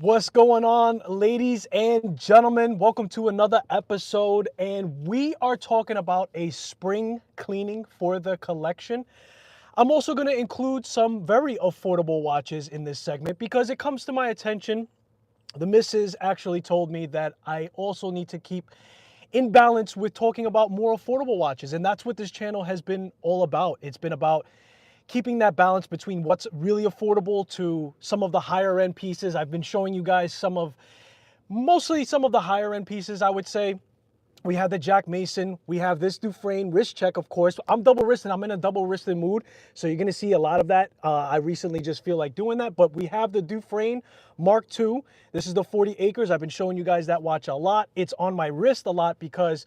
What's going on, ladies and gentlemen? Welcome to another episode, and we are talking about a spring cleaning for the collection. I'm also going to include some very affordable watches in this segment because it comes to my attention. The missus actually told me that I also need to keep in balance with talking about more affordable watches, and that's what this channel has been all about. It's been about keeping that balance between what's really affordable to some of the higher end pieces. I've been showing you guys mostly some of the higher end pieces, I would say. We have the Jack Mason, we have this Dufresne wrist check, of course. I'm double wristed, I'm in a double wristed mood, so you're gonna see a lot of that. I recently just feel like doing that, but we have the Dufresne Mark II. This is the 40 acres. I've been showing you guys that watch a lot. It's on my wrist a lot because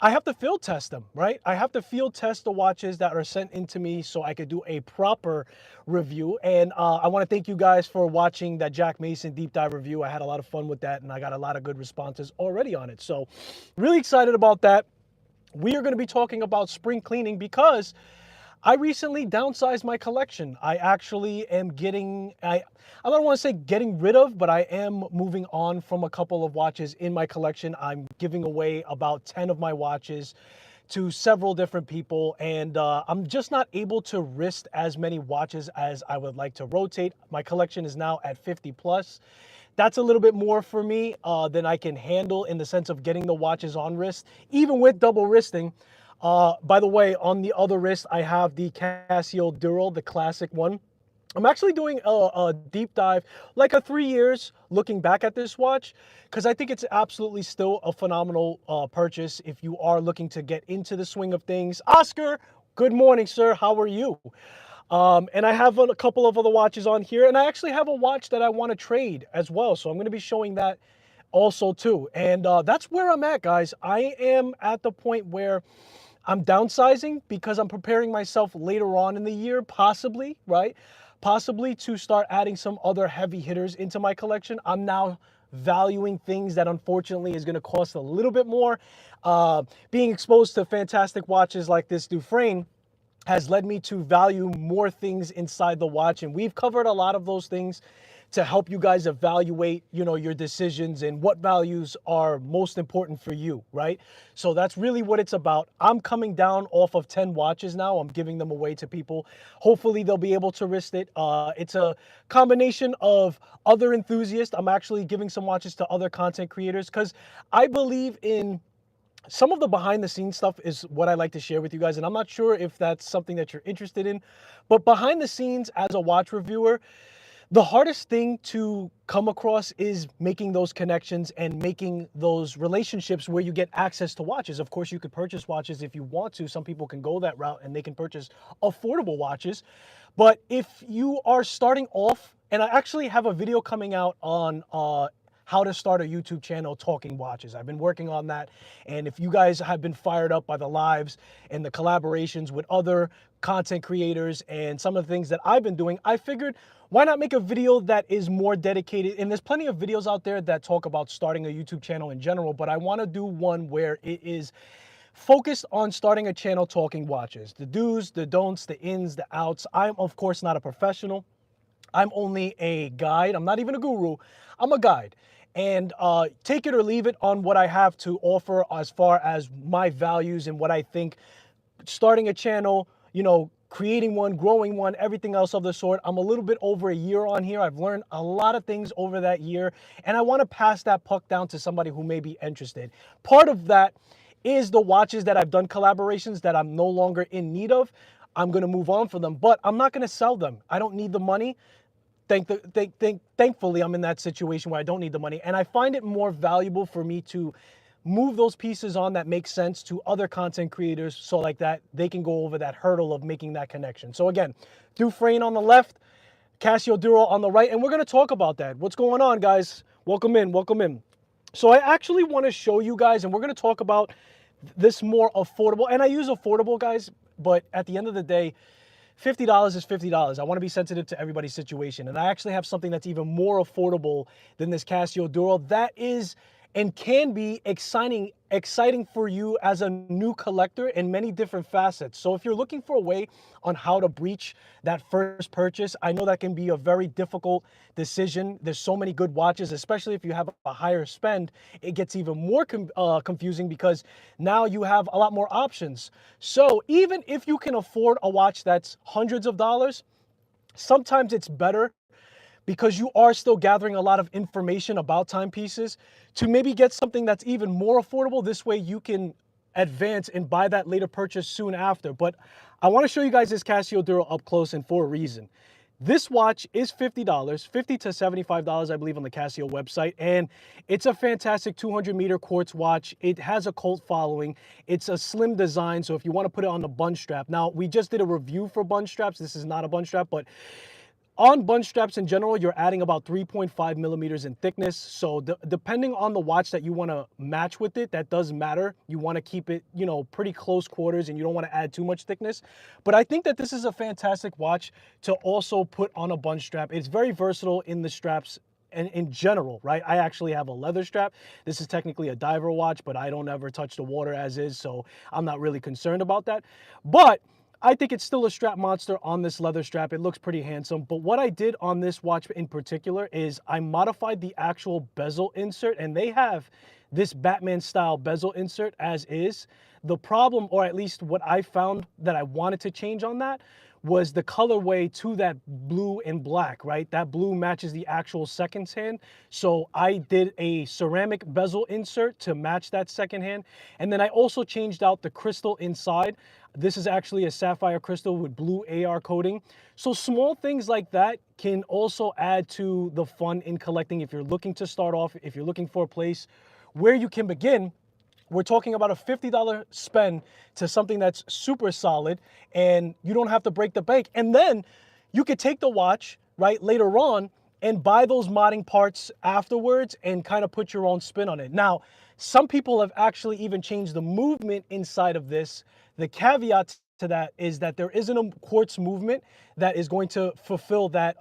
I have to field test them, right? I have to field test the watches that are sent into me so I could do a proper review. And I want to thank you guys for watching that Jack Mason deep dive review. I had a lot of fun with that, and I got a lot of good responses already on it. So really excited about that. We are going to be talking about spring cleaning because I recently downsized my collection. I actually am I don't want to say getting rid of, but I am moving on from a couple of watches in my collection. I'm giving away about 10 of my watches to several different people, and I'm just not able to wrist as many watches as I would like to rotate. My collection is now at 50 plus. That's a little bit more for me than I can handle in the sense of getting the watches on wrist, even with double wristing. By the way, on the other wrist, I have the Casio Duro, the classic one. I'm actually doing a deep dive, like a 3 years looking back at this watch, because I think it's absolutely still a phenomenal purchase if you are looking to get into the swing of things. Oscar, good morning, sir. How are you? And I have a couple of other watches on here, and I actually have a watch that I want to trade as well. So I'm going to be showing that also too. And that's where I'm at, guys. I am at the point where I'm downsizing because I'm preparing myself later on in the year, possibly, right? Possibly to start adding some other heavy hitters into my collection. I'm now valuing things that unfortunately is going to cost a little bit more. Being exposed to fantastic watches like this Dufresne has led me to value more things inside the watch, and we've covered a lot of those things to help you guys evaluate, your decisions and what values are most important for you, right? So that's really what it's about. I'm coming down off of 10 watches now. I'm giving them away to people. Hopefully they'll be able to wrist it. It's a combination of other enthusiasts. I'm actually giving some watches to other content creators because I believe in some of the behind the scenes stuff is what I like to share with you guys. And I'm not sure if that's something that you're interested in, but behind the scenes as a watch reviewer, the hardest thing to come across is making those connections and making those relationships where you get access to watches. Of course, you could purchase watches if you want to. Some people can go that route and they can purchase affordable watches. But if you are starting off, and I actually have a video coming out on how to start a YouTube channel talking watches. I've been working on that. And if you guys have been fired up by the lives and the collaborations with other content creators and some of the things that I've been doing, I figured why not make a video that is more dedicated? And there's plenty of videos out there that talk about starting a YouTube channel in general, but I want to do one where it is focused on starting a channel talking watches. The do's, the don'ts, the ins, the outs. I'm of course not a professional. I'm only a guide. I'm not even a guru. I'm a guide. And take it or leave it on what I have to offer as far as my values and what I think starting a channel, creating one, growing one, everything else of the sort. I'm a little bit over a year on here. I've learned a lot of things over that year, and I want to pass that puck down to somebody who may be interested. Part of that is the watches that I've done collaborations that I'm no longer in need of. I'm going to move on for them, but I'm not going to sell them. I don't need the money. Thankfully, I'm in that situation where I don't need the money, and I find it more valuable for me to move those pieces on that make sense to other content creators so like that they can go over that hurdle of making that connection. So again, Dufresne on the left, Casio Duro on the right, and we're going to talk about that. What's going on, guys? Welcome in, welcome in. So I actually want to show you guys, and we're going to talk about this more affordable, and I use affordable, guys, but at the end of the day, $50 is $50. I want to be sensitive to everybody's situation. And I actually have something that's even more affordable than this Casio Duro that is and can be exciting exciting for you as a new collector in many different facets. So if you're looking for a way on how to breach that first purchase, I know that can be a very difficult decision. There's so many good watches, especially if you have a higher spend, it gets even more confusing because now you have a lot more options. So even if you can afford a watch that's hundreds of dollars, sometimes it's better, because you are still gathering a lot of information about timepieces, to maybe get something that's even more affordable. This way you can advance and buy that later purchase soon after. But I want to show you guys this Casio Duro up close and for a reason. This watch is $50, $50 to $75, I believe, on the Casio website. And it's a fantastic 200-meter quartz watch. It has a cult following. It's a slim design, so if you want to put it on the bund strap. Now, we just did a review for bund straps. This is not a bund strap, but on bund straps in general, you're adding about 3.5 millimeters in thickness. So depending on the watch that you want to match with it, that does matter. You want to keep it, you know, pretty close quarters, and you don't want to add too much thickness. But I think that this is a fantastic watch to also put on a bund strap. It's very versatile in the straps and in general, right? I actually have a leather strap. This is technically a diver watch, but I don't ever touch the water as is, so I'm not really concerned about that. But I think it's still a strap monster on this leather strap. It looks pretty handsome. But what I did on this watch in particular is I modified the actual bezel insert, and they have this Batman style bezel insert as is. The problem, or at least what I found that I wanted to change on that, was the colorway to that blue and black, right? That blue matches the actual second hand. So I did a ceramic bezel insert to match that second hand. And then I also changed out the crystal inside. This is actually a sapphire crystal with blue AR coating. So small things like that can also add to the fun in collecting. If you're looking to start off, if you're looking for a place where you can begin, we're talking about a $50 spend to something that's super solid, and you don't have to break the bank. And then you could take the watch, right, later on and buy those modding parts afterwards and kind of put your own spin on it. Now, some people have actually even changed the movement inside of this. The caveat to that is that there isn't a quartz movement that is going to fulfill that,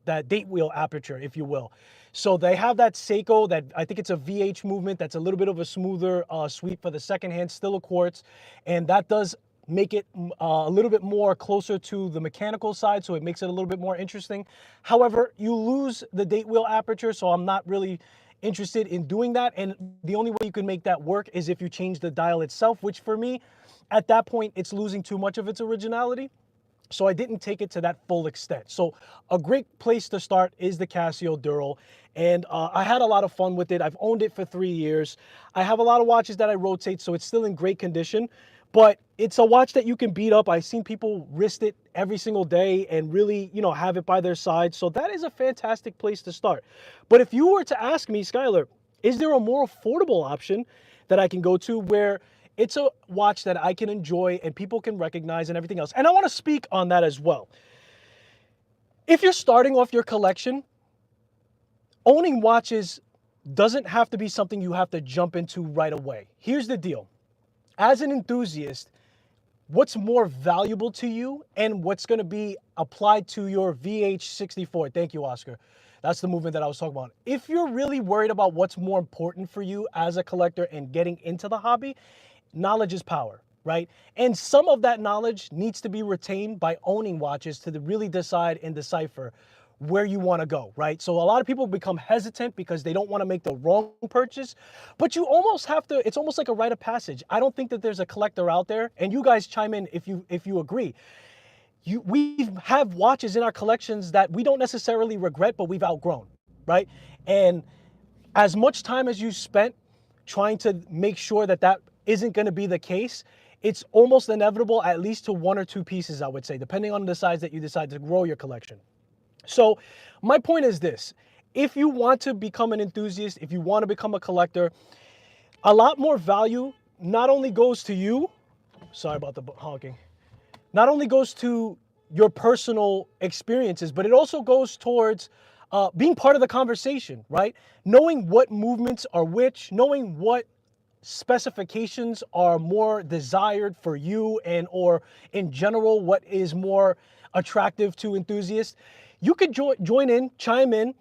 that date wheel aperture, if you will. So they have that Seiko, that I think it's a VH movement that's a little bit of a smoother sweep for the second hand, still a quartz, and that does make it a little bit more closer to the mechanical side, so it makes it a little bit more interesting. However, you lose the date wheel aperture, so I'm not really interested in doing that, and the only way you can make that work is if you change the dial itself, which for me, at that point, it's losing too much of its originality. So I didn't take it to that full extent. So a great place to start is the Casio Duro. And I had a lot of fun with it. I've owned it for 3 years. I have a lot of watches that I rotate, so it's still in great condition. But it's a watch that you can beat up. I've seen people wrist it every single day and really, you know, have it by their side. So that is a fantastic place to start. But if you were to ask me, Skylar, is there a more affordable option that I can go to where it's a watch that I can enjoy and people can recognize and everything else? And I want to speak on that as well. If you're starting off your collection, owning watches doesn't have to be something you have to jump into right away. Here's the deal. As an enthusiast, what's more valuable to you and what's going to be applied to your VH64? Thank you, Oscar. That's the movement that I was talking about. If you're really worried about what's more important for you as a collector and getting into the hobby, knowledge is power, right? And some of that knowledge needs to be retained by owning watches to really decide and decipher where you want to go, right? So a lot of people become hesitant because they don't want to make the wrong purchase, but you almost have to, it's almost like a rite of passage. I don't think that there's a collector out there, and you guys chime in if you agree. We have watches in our collections that we don't necessarily regret, but we've outgrown, right? And as much time as you spent trying to make sure that that isn't going to be the case, it's almost inevitable, at least to 1 or 2 pieces, I would say, depending on the size that you decide to grow your collection. So my point is this: if you want to become an enthusiast, if you want to become a collector, a lot more value not only goes to you, sorry about the honking, not only goes to your personal experiences, but it also goes towards being part of the conversation, right? Knowing what movements are which, knowing what specifications are more desired for you, and or in general what is more attractive to enthusiasts. You could join in, chime in,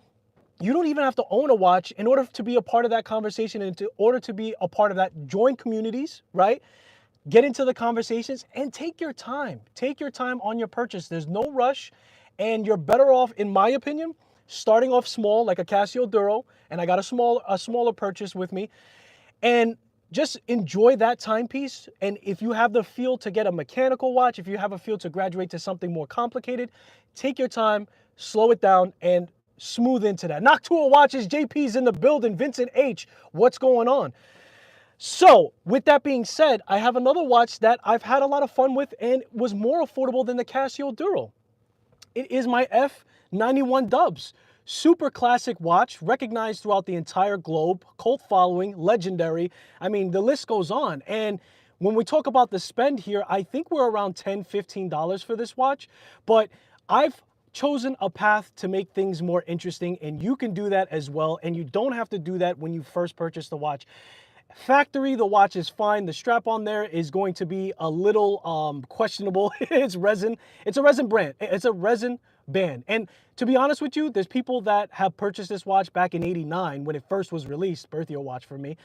You don't even have to own a watch in order to be a part of that conversation, and in order to be a part of that, join communities, right? Get into the conversations and take your time. Take your time on your purchase. There's no rush, and you're better off, in my opinion, starting off small, like a Casio Duro, and I got a smaller purchase with me, and just enjoy that timepiece. And if you have the feel to get a mechanical watch, if you have a feel to graduate to something more complicated, take your time, slow it down, and smooth into that. Noctua Watches, JP's in the building, Vincent H, what's going on? So, with that being said, I have another watch that I've had a lot of fun with and was more affordable than the Casio Duro. It is my F-91W. Super classic watch, recognized throughout the entire globe, cult following, legendary. I mean, the list goes on. And when we talk about the spend here, I think we're around $10, $15 for this watch. But I've chosen a path to make things more interesting, and you can do that as well. And you don't have to do that when you first purchase the watch. Factory, the watch is fine. The strap on there is going to be a little questionable. It's resin. It's a resin brand. It's a resin band. And to be honest with you, there's people that have purchased this watch back in '89 when it first was released, birth year watch for me,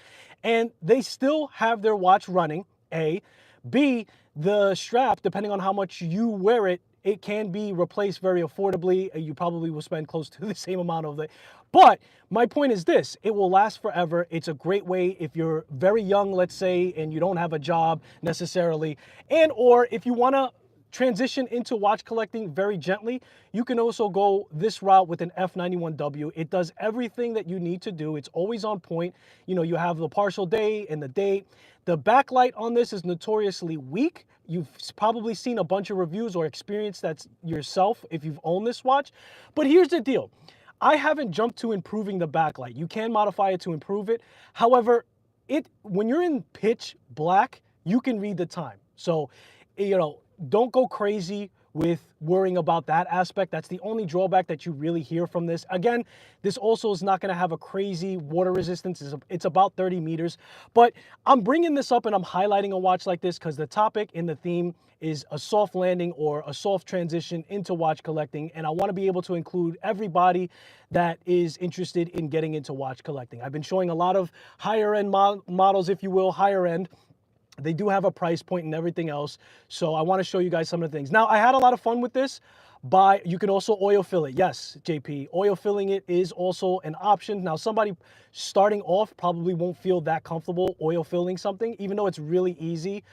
and they still have their watch running, A. B, the strap, depending on how much you wear it, it can be replaced very affordably. You probably will spend close to the same amount of it. But my point is this, it will last forever. It's a great way if you're very young, let's say, and you don't have a job necessarily, and or if you want to transition into watch collecting very gently, you can also go this route with an F-91W. It does everything that you need to do. It's always on point. You know, you have the partial day and the date. The backlight on this is notoriously weak. You've probably seen a bunch of reviews or experienced that yourself if you've owned this watch. But here's the deal. I haven't jumped to improving the backlight. You can modify it to improve it. However, when you're in pitch black, you can read the time. So, you know, don't go crazy with worrying about that aspect. That's the only drawback that you really hear from this. Again, this also is not going to have a crazy water resistance. It's about 30 meters. But I'm bringing this up and I'm highlighting a watch like this because the topic and the theme is a soft landing or a soft transition into watch collecting. And I want to be able to include everybody that is interested in getting into watch collecting. I've been showing a lot of higher end models, if you will, higher end. They do have a price point and everything else. So I want to show you guys some of the things. Now, I had a lot of fun with this. You can also oil fill it. Yes, JP, oil filling it is also an option. Now, somebody starting off probably won't feel that comfortable oil filling something, even though it's really easy.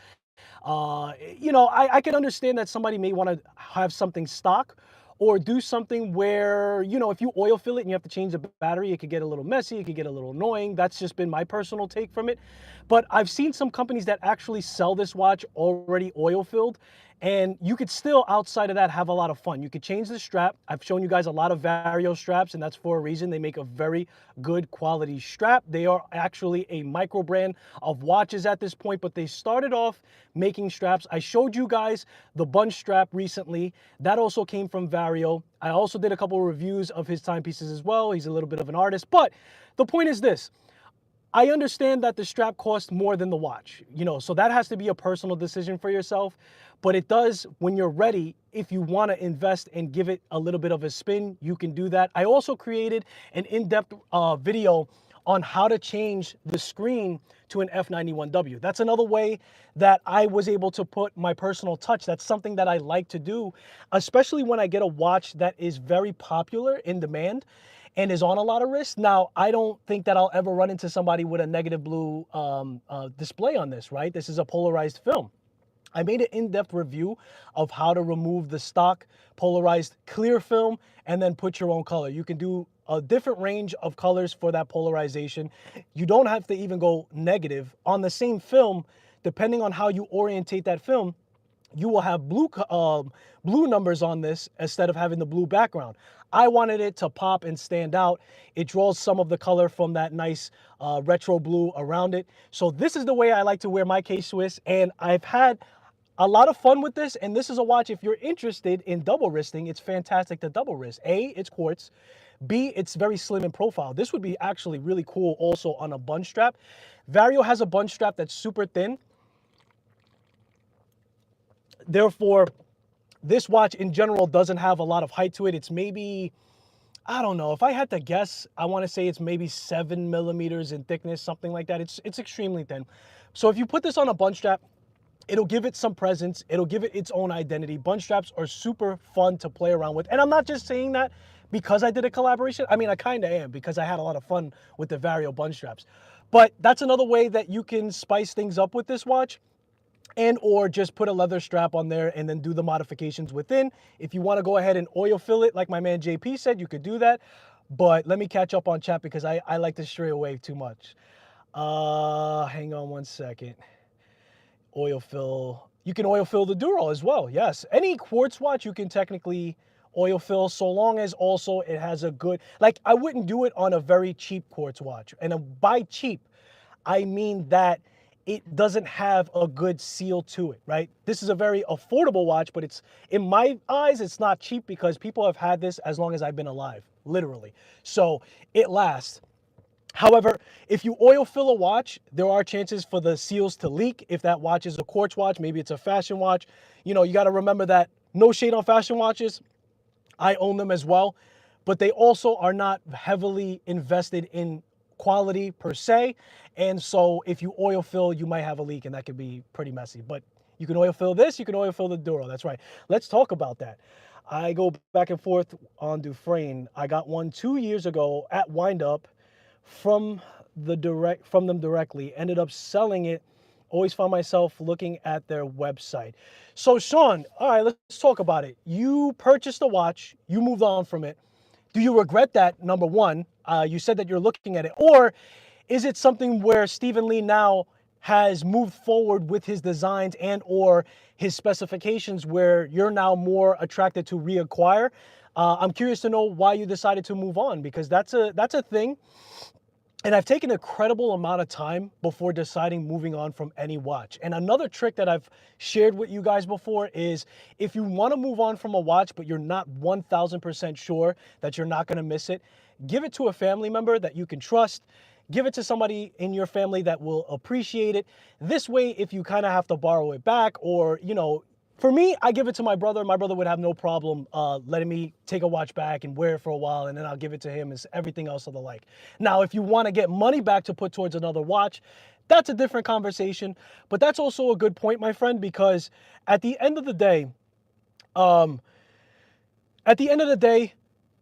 You know, I can understand that somebody may want to have something stock or do something where, you know, if you oil fill it and you have to change the battery, it could get a little messy, it could get a little annoying. That's just been my personal take from it. But I've seen some companies that actually sell this watch already oil filled, and you could still, outside of that, have a lot of fun. You could change the strap. I've shown you guys a lot of Vario straps, and that's for a reason. They make a very good quality strap. They are actually a micro brand of watches at this point, but they started off making straps. I showed you guys the bunch strap recently. That also came from Vario. I also did a couple of reviews of his timepieces as well. He's a little bit of an artist, but the point is this. I understand that the strap costs more than the watch, you know, so that has to be a personal decision for yourself. But it does, when you're ready, if you want to invest and give it a little bit of a spin, you can do that. I also created an in-depth video on how to change the screen to an F-91W. That's another way that I was able to put my personal touch. That's something that I like to do, especially when I get a watch that is very popular in demand and is on a lot of wrists. Now, I don't think that I'll ever run into somebody with a negative blue display on this, right? This is a polarized film. I made an in-depth review of how to remove the stock polarized clear film and then put your own color. You can do a different range of colors for that polarization. You don't have to even go negative. On the same film, depending on how you orientate that film, you will have blue numbers on this instead of having the blue background. I wanted it to pop and stand out. It draws some of the color from that nice retro blue around it. So this is the way I like to wear my K-Swiss, and I've had a lot of fun with this. And this is a watch, if you're interested in double wristing, it's fantastic to double wrist. A, it's quartz. B, it's very slim in profile. This would be actually really cool also on a bunch strap. Vario has a bunch strap that's super thin. Therefore, this watch in general doesn't have a lot of height to it. It's maybe, I don't know. If I had to guess, I want to say it's maybe 7 millimeters in thickness, something like that. It's extremely thin. So if you put this on a bunch strap, it'll give it some presence. It'll give it its own identity. Bunch straps are super fun to play around with. And I'm not just saying that because I did a collaboration. I mean, I kind of am, because I had a lot of fun with the Vario bunch straps. But that's another way that you can spice things up with this watch, and or just put a leather strap on there and then do the modifications within. If you want to go ahead and oil fill it like my man JP said, you could do that. But let me catch up on chat because I like to stray away too much. Hang on one second. Oil fill. You can oil fill the Duro as well. Yes. Any quartz watch you can technically oil fill, so long as also it has a good, like, I wouldn't do it on a very cheap quartz watch. And by cheap, I mean that it doesn't have a good seal to it, right? This is a very affordable watch, but it's, in my eyes, it's not cheap because people have had this as long as I've been alive, literally. So it lasts. However, if you oil fill a watch, there are chances for the seals to leak. If that watch is a quartz watch, maybe it's a fashion watch. You know, you got to remember that, no shade on fashion watches. I own them as well, but they also are not heavily invested in quality per se. And so if you oil fill, you might have a leak, and that could be pretty messy. But you can oil fill this, you can oil fill the Duro. That's right. Let's talk about that. I go back and forth on Dufresne. I got one 2 years ago at Windup from them directly. Ended up selling it. Always found myself looking at their website. So Sean, all right, let's talk about it. You purchased a watch, you moved on from it. Do you regret that, number one? You said that you're looking at it. Or is it something where Stephen Lee now has moved forward with his designs and or his specifications where you're now more attracted to reacquire? I'm curious to know why you decided to move on, because that's a thing. And I've taken a credible amount of time before deciding moving on from any watch. And another trick that I've shared with you guys before is, if you want to move on from a watch, but you're not 1000% sure that you're not going to miss it, give it to a family member that you can trust. Give it to somebody in your family that will appreciate it. This way, if you kind of have to borrow it back, or, you know, for me, I give it to my brother. My brother would have no problem letting me take a watch back and wear it for a while, and then I'll give it to him, and everything else of the like. Now, if you want to get money back to put towards another watch, that's a different conversation. But that's also a good point, my friend, because at the end of the day,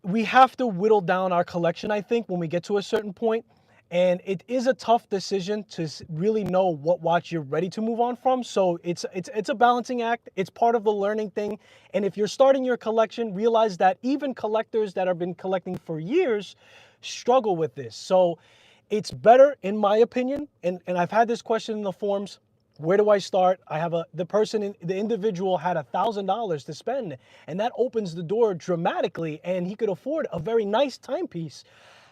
we have to whittle down our collection, I think, when we get to a certain point. And it is a tough decision to really know what watch you're ready to move on from. So it's a balancing act. It's part of the learning thing. And if you're starting your collection, realize that even collectors that have been collecting for years struggle with this. So it's better, in my opinion, and I've had this question in the forums, where do I start? I have the individual had $1,000 to spend, and that opens the door dramatically, and he could afford a very nice timepiece.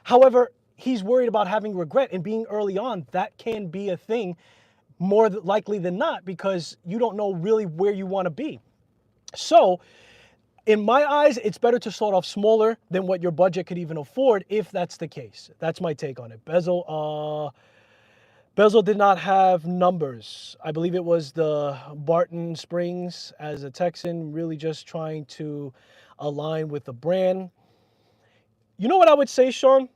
However, he's worried about having regret, and being early on, that can be a thing more likely than not, because you don't know really where you want to be. So in my eyes, it's better to start off smaller than what your budget could even afford, if that's the case. That's my take on it. Bezel did not have numbers. I believe it was the Barton Springs. As a Texan, really just trying to align with the brand. You know what I would say, Sean?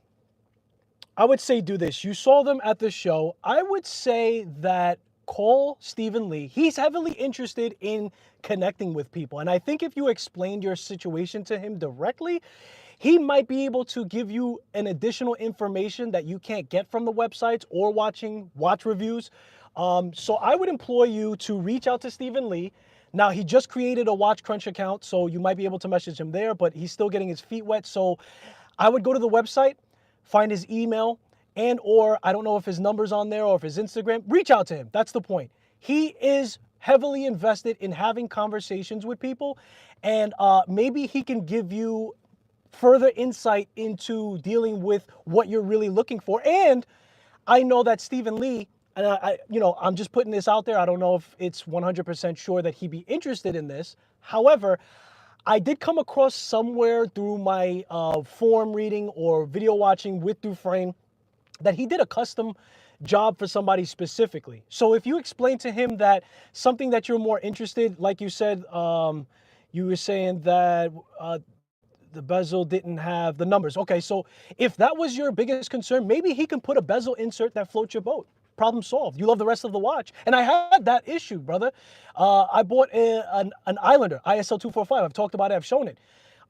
I would say do this. You saw them at the show. I would say that call Stephen Lee. He's heavily interested in connecting with people. And I think if you explained your situation to him directly, he might be able to give you an additional information that you can't get from the websites or watching watch reviews. So I would implore you to reach out to Stephen Lee. Now, he just created a WatchCrunch account, so you might be able to message him there, but he's still getting his feet wet. So I would go to the website, find his email, and or I don't know if his number's on there or if his Instagram. Reach out to him. That's the point. He is heavily invested in having conversations with people, and maybe he can give you further insight into dealing with what you're really looking for. And I know that Stephen Lee, and I'm just putting this out there. I don't know if it's 100% sure that he'd be interested in this. However, I did come across somewhere through my forum reading or video watching with Dufresne that he did a custom job for somebody specifically. So if you explain to him that something that you're more interested, like you said, you were saying that the bezel didn't have the numbers. Okay, so if that was your biggest concern, maybe he can put a bezel insert that floats your boat. Problem solved. You love the rest of the watch. And I had that issue, brother. I bought an Islander, ISL 245. I've talked about it. I've shown it.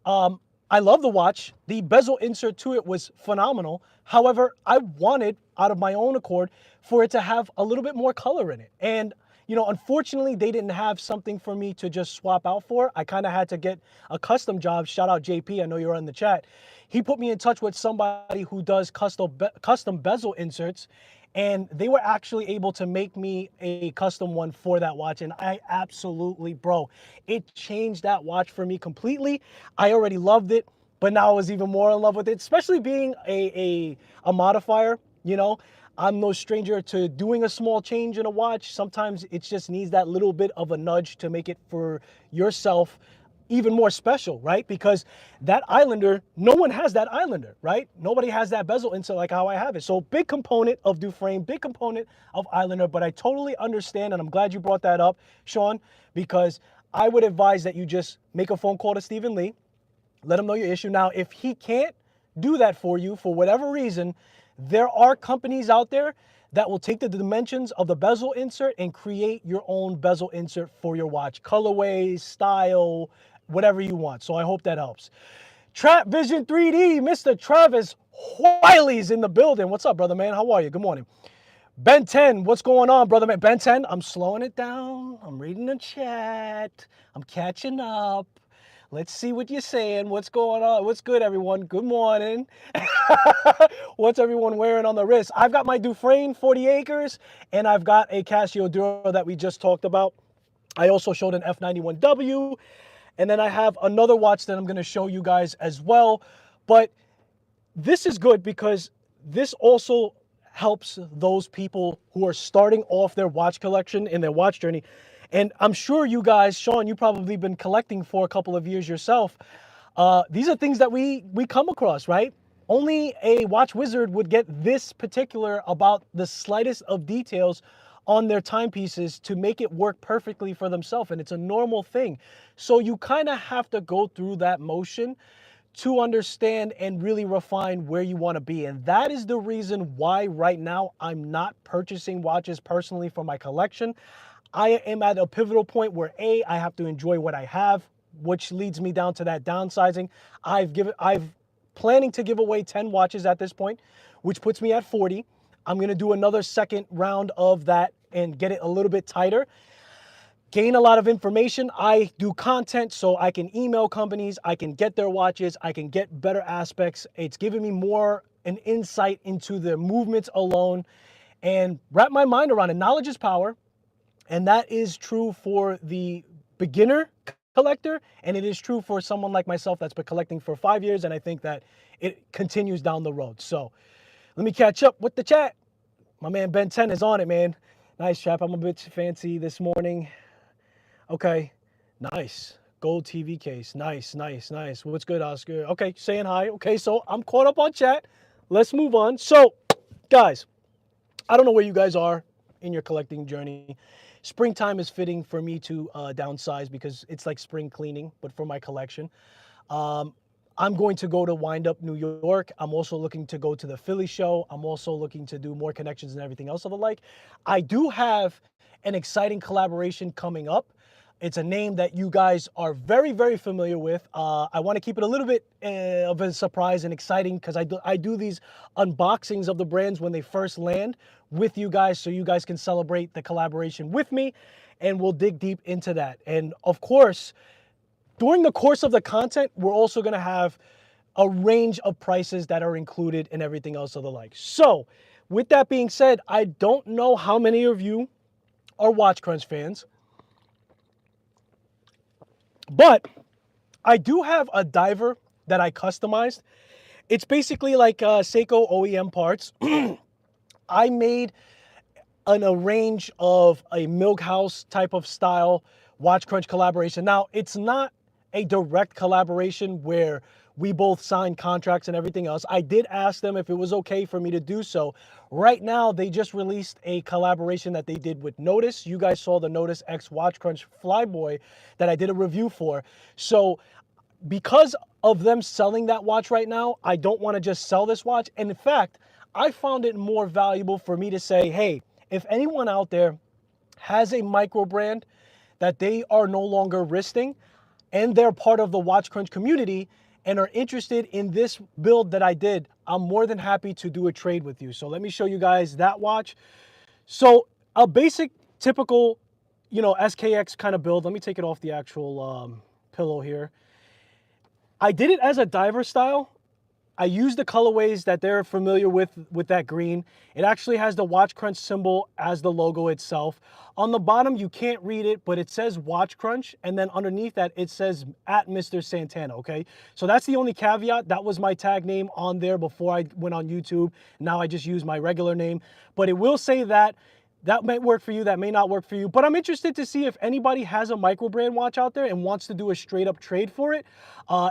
I love the watch. The bezel insert to it was phenomenal. However, I wanted, out of my own accord, for it to have a little bit more color in it. And, you know, unfortunately, they didn't have something for me to just swap out for. I kind of had to get a custom job. Shout out JP. I know you're in the chat. He put me in touch with somebody who does custom bezel inserts, and they were actually able to make me a custom one for that watch. And I absolutely, bro, it changed that watch for me completely. I already loved it, but now I was even more in love with it, especially being a modifier. You know, I'm no stranger to doing a small change in a watch. Sometimes it just needs that little bit of a nudge to make it for yourself even more special, right? Because that Islander, no one has that Islander, right? Nobody has that bezel insert like how I have it. So big component of Dufresne, big component of Islander, but I totally understand, and I'm glad you brought that up, Sean, because I would advise that you just make a phone call to Stephen Lee, let him know your issue. Now, if he can't do that for you for whatever reason, there are companies out there that will take the dimensions of the bezel insert and create your own bezel insert for your watch. Colorways, style, whatever you want. So I hope that helps. Trap Vision 3D, Mr. Travis Wiley's in the building. What's up, brother man? How are you? Good morning. Ben 10, what's going on, brother man? Ben 10, I'm slowing it down. I'm reading the chat. I'm catching up. Let's see what you're saying. What's going on? What's good, everyone? Good morning. What's everyone wearing on the wrist? I've got my Dufresne 40 acres, and I've got a Casio Duro that we just talked about. I also showed an F-91W, and then I have another watch that I'm going to show you guys as well. But this is good because this also helps those people who are starting off their watch collection in their watch journey. And I'm sure you guys, Sean, you've probably been collecting for a couple of years yourself. These are things that we come across, right? Only a watch wizard would get this particular about the slightest of details on their timepieces to make it work perfectly for themselves. And it's a normal thing. So you kind of have to go through that motion to understand and really refine where you want to be. And that is the reason why right now I'm not purchasing watches personally for my collection. I am at a pivotal point where I have to enjoy what I have, which leads me down to that downsizing. I've planning to give away 10 watches at this point, which puts me at 40. I'm going to do another second round of that and get it a little bit tighter. Gain a lot of information. I do content so I can email companies, I can get their watches, I can get better aspects. It's giving me more an insight into the movements alone and wrap my mind around it. Knowledge is power. And that is true for the beginner collector, and it is true for someone like myself that's been collecting for 5 years, and I think that it continues down the road. So let me catch up with the chat. My man Ben 10 is on it, man. Nice, chap. I'm a bit fancy this morning. Okay, nice. Gold TV case. Nice, nice, nice. What's good, Oscar? Okay, saying hi. Okay, so I'm caught up on chat. Let's move on. So, guys, I don't know where you guys are in your collecting journey. Springtime is fitting for me to downsize because it's like spring cleaning, but for my collection. I'm going to go to Wind Up New York. I'm also looking to go to the Philly show. I'm also looking to do more connections and everything else of the like. I do have an exciting collaboration coming up. It's a name that you guys are very, very familiar with. I want to keep it a little bit of a surprise and exciting because I do these unboxings of the brands when they first land with you guys so you guys can celebrate the collaboration with me, and we'll dig deep into that. And of course, during the course of the content, we're also going to have a range of prices that are included and everything else of the like. So with that being said, I don't know how many of you are WatchCrunch fans, but I do have a diver that I customized. It's basically like Seiko OEM parts. I made a range of a Milkhouse type of style WatchCrunch collaboration. Now, it's not a direct collaboration where we both signed contracts and everything else. I did ask them if it was okay for me to do so. Right now, they just released a collaboration that they did with Nodus. You guys saw the Nodus X WatchCrunch Flyboy that I did a review for. So because of them selling that watch right now, I don't want to just sell this watch. And in fact, I found it more valuable for me to say, hey, if anyone out there has a micro brand that they are no longer listing and they're part of the WatchCrunch community and are interested in this build that I did, I'm more than happy to do a trade with you. So let me show you guys that watch. So a basic, typical, SKX kind of build. Let me take it off the actual pillow here. I did it as a diver style. I used the colorways that they're familiar with that green. It actually has the WatchCrunch symbol as the logo itself. On the bottom, you can't read it, but it says WatchCrunch, and then underneath that, it says at Mr. Santana, okay? So that's the only caveat. That was my tag name on there before I went on YouTube. Now I just use my regular name, but it will say that. That may work for you, that may not work for you, but I'm interested to see if anybody has a micro brand watch out there and wants to do a straight up trade for it.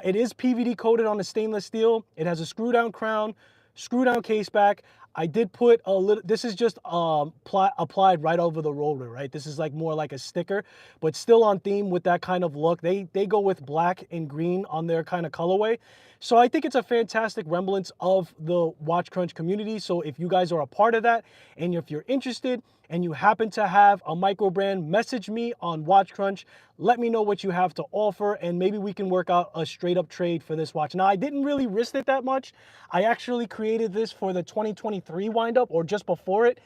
It is PVD coated on the stainless steel. It has a screw down crown, screw down case back. I did put a little, this is just applied right over the roller, right? This is like more like a sticker, but still on theme with that kind of look. They go with black and green on their kind of colorway. So I think it's a fantastic remnants of the WatchCrunch community. So if you guys are a part of that, and if you're interested and you happen to have a micro brand, message me on WatchCrunch. Let me know what you have to offer, and maybe we can work out a straight up trade for this watch. Now, I didn't really risk it that much. I actually created this for the 2023 windup, or just before it.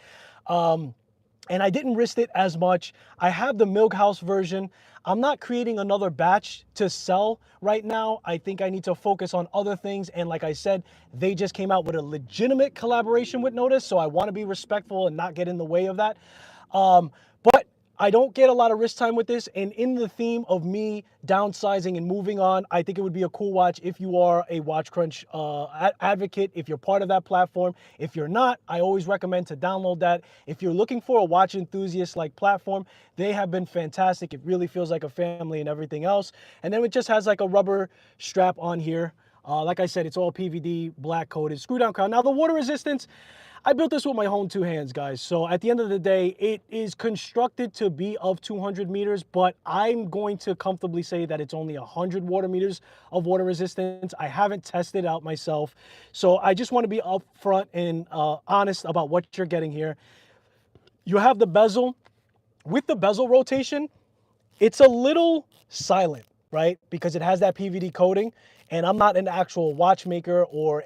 And I didn't risk it as much. I have the Milkhouse version. I'm not creating another batch to sell right now. I think I need to focus on other things. And like I said, they just came out with a legitimate collaboration with Nodus, so I want to be respectful and not get in the way of that. But I don't get a lot of wrist time with this, and in the theme of me downsizing and moving on, I think it would be a cool watch if you are a WatchCrunch advocate, if you're part of that platform. If you're not, I always recommend to download that. If you're looking for a watch enthusiast-like platform, they have been fantastic. It really feels like a family and everything else. And then it just has like a rubber strap on here. Like I said, it's all PVD, black coated, screw down crown. Now the water resistance, I built this with my own two hands, guys. So at the end of the day, it is constructed to be of 200 meters, but I'm going to comfortably say that it's only 100 water meters of water resistance. I haven't tested it out myself. So I just want to be upfront and honest about what you're getting here. You have the bezel. With the bezel rotation, it's a little silent, right? Because it has that PVD coating, and I'm not an actual watchmaker or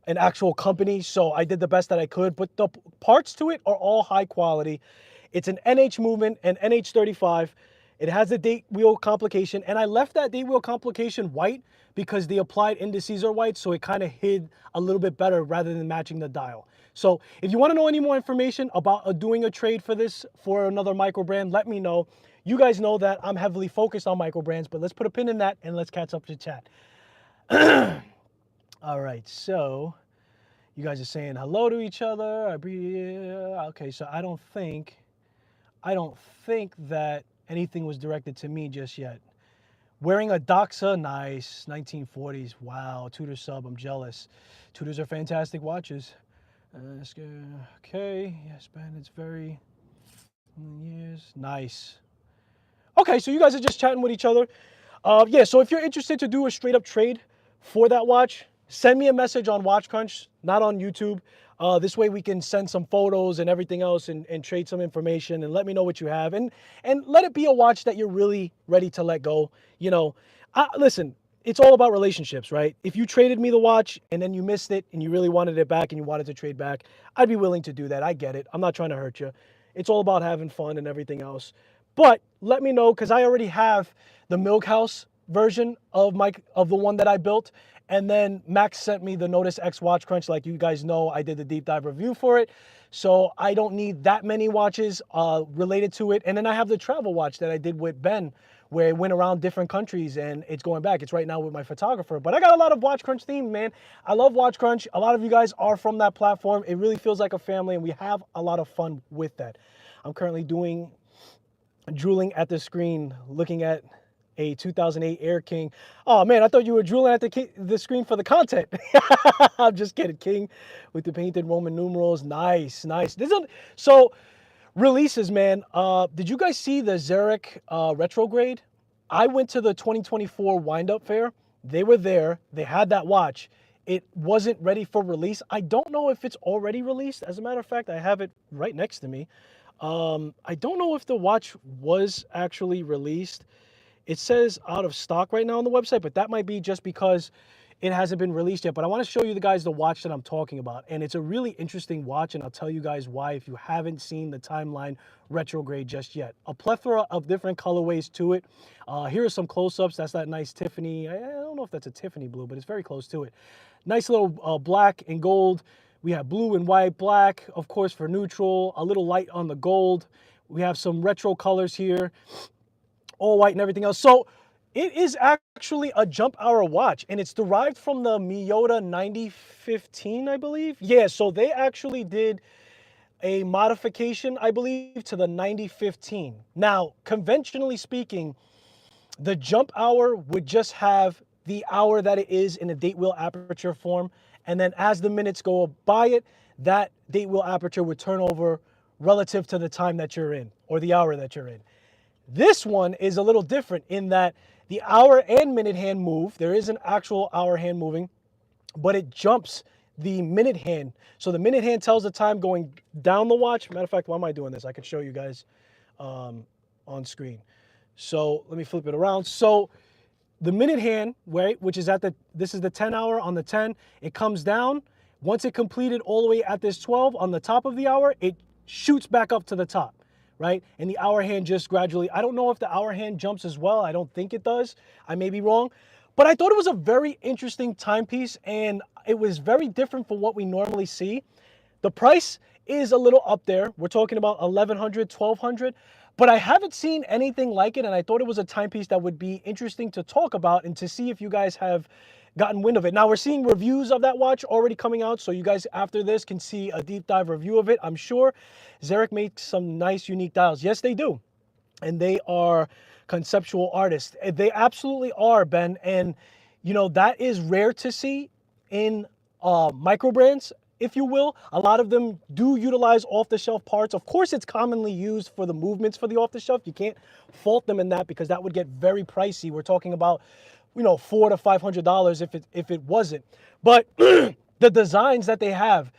an actual company, so I did the best that I could, but the parts to it are all high quality. It's an NH movement, an NH35. It has a date wheel complication, and I left that date wheel complication white because the applied indices are white, so it kind of hid a little bit better rather than matching the dial. So if you want to know any more information about doing a trade for this, for another micro brand, let me know. You guys know that I'm heavily focused on micro brands, but let's put a pin in that and let's catch up to chat. All right, so you guys are saying hello to each other. Okay, so I don't think that anything was directed to me just yet. Wearing a Doxa, nice, 1940s. Wow, Tudor sub, I'm jealous. Tudors are fantastic watches. Okay, yes, Ben, it's very years. Nice. Okay, so you guys are just chatting with each other. Yeah, so if you're interested to do a straight up trade for that watch, send me a message on WatchCrunch, not on YouTube. This way we can send some photos and everything else and trade some information, and let me know what you have. And let it be a watch that you're really ready to let go. Listen, it's all about relationships, right? If you traded me the watch and then you missed it and you really wanted it back and you wanted to trade back, I'd be willing to do that. I get it. I'm not trying to hurt you. It's all about having fun and everything else. But let me know, because I already have the Milkhouse version of the one that I built. And then Max sent me the Nodus X WatchCrunch. Like you guys know, I did the deep dive review for it. So I don't need that many watches related to it. And then I have the travel watch that I did with Ben, where it went around different countries, and it's going back. It's right now with my photographer. But I got a lot of WatchCrunch themes, man. I love WatchCrunch. A lot of you guys are from that platform. It really feels like a family, and we have a lot of fun with that. I'm currently drooling at the screen, looking at a 2008 Air King. Oh man, I thought you were drooling at the screen for the content. I'm just kidding. King with the painted Roman numerals. Nice, nice. So releases, man. Did you guys see the Zeric retrograde? I went to the 2024 wind-up fair. They were there. They had that watch. It wasn't ready for release. I don't know if it's already released. As a matter of fact, I have it right next to me. I don't know if the watch was actually released. It says out of stock right now on the website, but that might be just because it hasn't been released yet. But I want to show you guys the watch that I'm talking about. And it's a really interesting watch, and I'll tell you guys why if you haven't seen the timeline retrograde just yet. A plethora of different colorways to it. Here are some close-ups. That's that nice Tiffany. I don't know if that's a Tiffany blue, but it's very close to it. Nice little black and gold. We have blue and white, black, of course, for neutral. A little light on the gold. We have some retro colors here. All white and everything else. So it is actually a jump hour watch, and it's derived from the Miyota 9015, I believe. Yeah, so they actually did a modification, I believe, to the 9015. Now, conventionally speaking, the jump hour would just have the hour that it is in a date wheel aperture form, and then as the minutes go by it, that date wheel aperture would turn over relative to the time that you're in, or the hour that you're in. This one is a little different in that the hour and minute hand move. There is an actual hour hand moving, but it jumps the minute hand. So the minute hand tells the time going down the watch. Matter of fact, why am I doing this? I could show you guys on screen. So let me flip it around. So the minute hand, right, which is at this is the 10 hour on the 10, it comes down. Once it completed all the way at this 12 on the top of the hour, it shoots back up to the top. Right? And the hour hand just gradually, I don't know if the hour hand jumps as well. I don't think it does. I may be wrong. But I thought it was a very interesting timepiece, and it was very different from what we normally see. The price is a little up there. We're talking about $1,100, $1,200. But I haven't seen anything like it, and I thought it was a timepiece that would be interesting to talk about and to see if you guys have gotten wind of it. Now, we're seeing reviews of that watch already coming out, so you guys after this can see a deep dive review of it, I'm sure. Zeric makes some nice, unique dials. Yes, they do. And they are conceptual artists. They absolutely are, Ben. And, you know, that is rare to see in micro brands, if you will. A lot of them do utilize off-the-shelf parts. Of course, it's commonly used for the movements for the off-the-shelf. You can't fault them in that because that would get very pricey. We're talking about, you know, $400 to $500 if it wasn't. But the designs that they have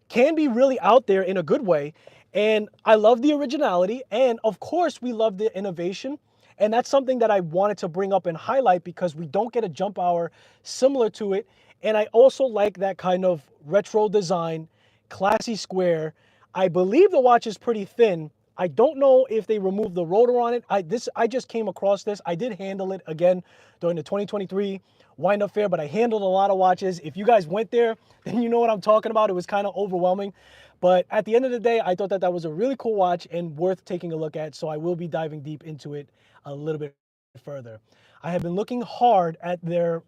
can be really out there in a good way. And I love the originality. And of course, we love the innovation. And that's something that I wanted to bring up and highlight because we don't get a jump hour similar to it. And I also like that kind of retro design, classy square. I believe the watch is pretty thin. I don't know if they removed the rotor on it. I just came across this. I did handle it again during the 2023 wind-up fair, but I handled a lot of watches. If you guys went there, then you know what I'm talking about. It was kind of overwhelming. But at the end of the day, I thought that that was a really cool watch and worth taking a look at. So I will be diving deep into it a little bit further. I have been looking hard at their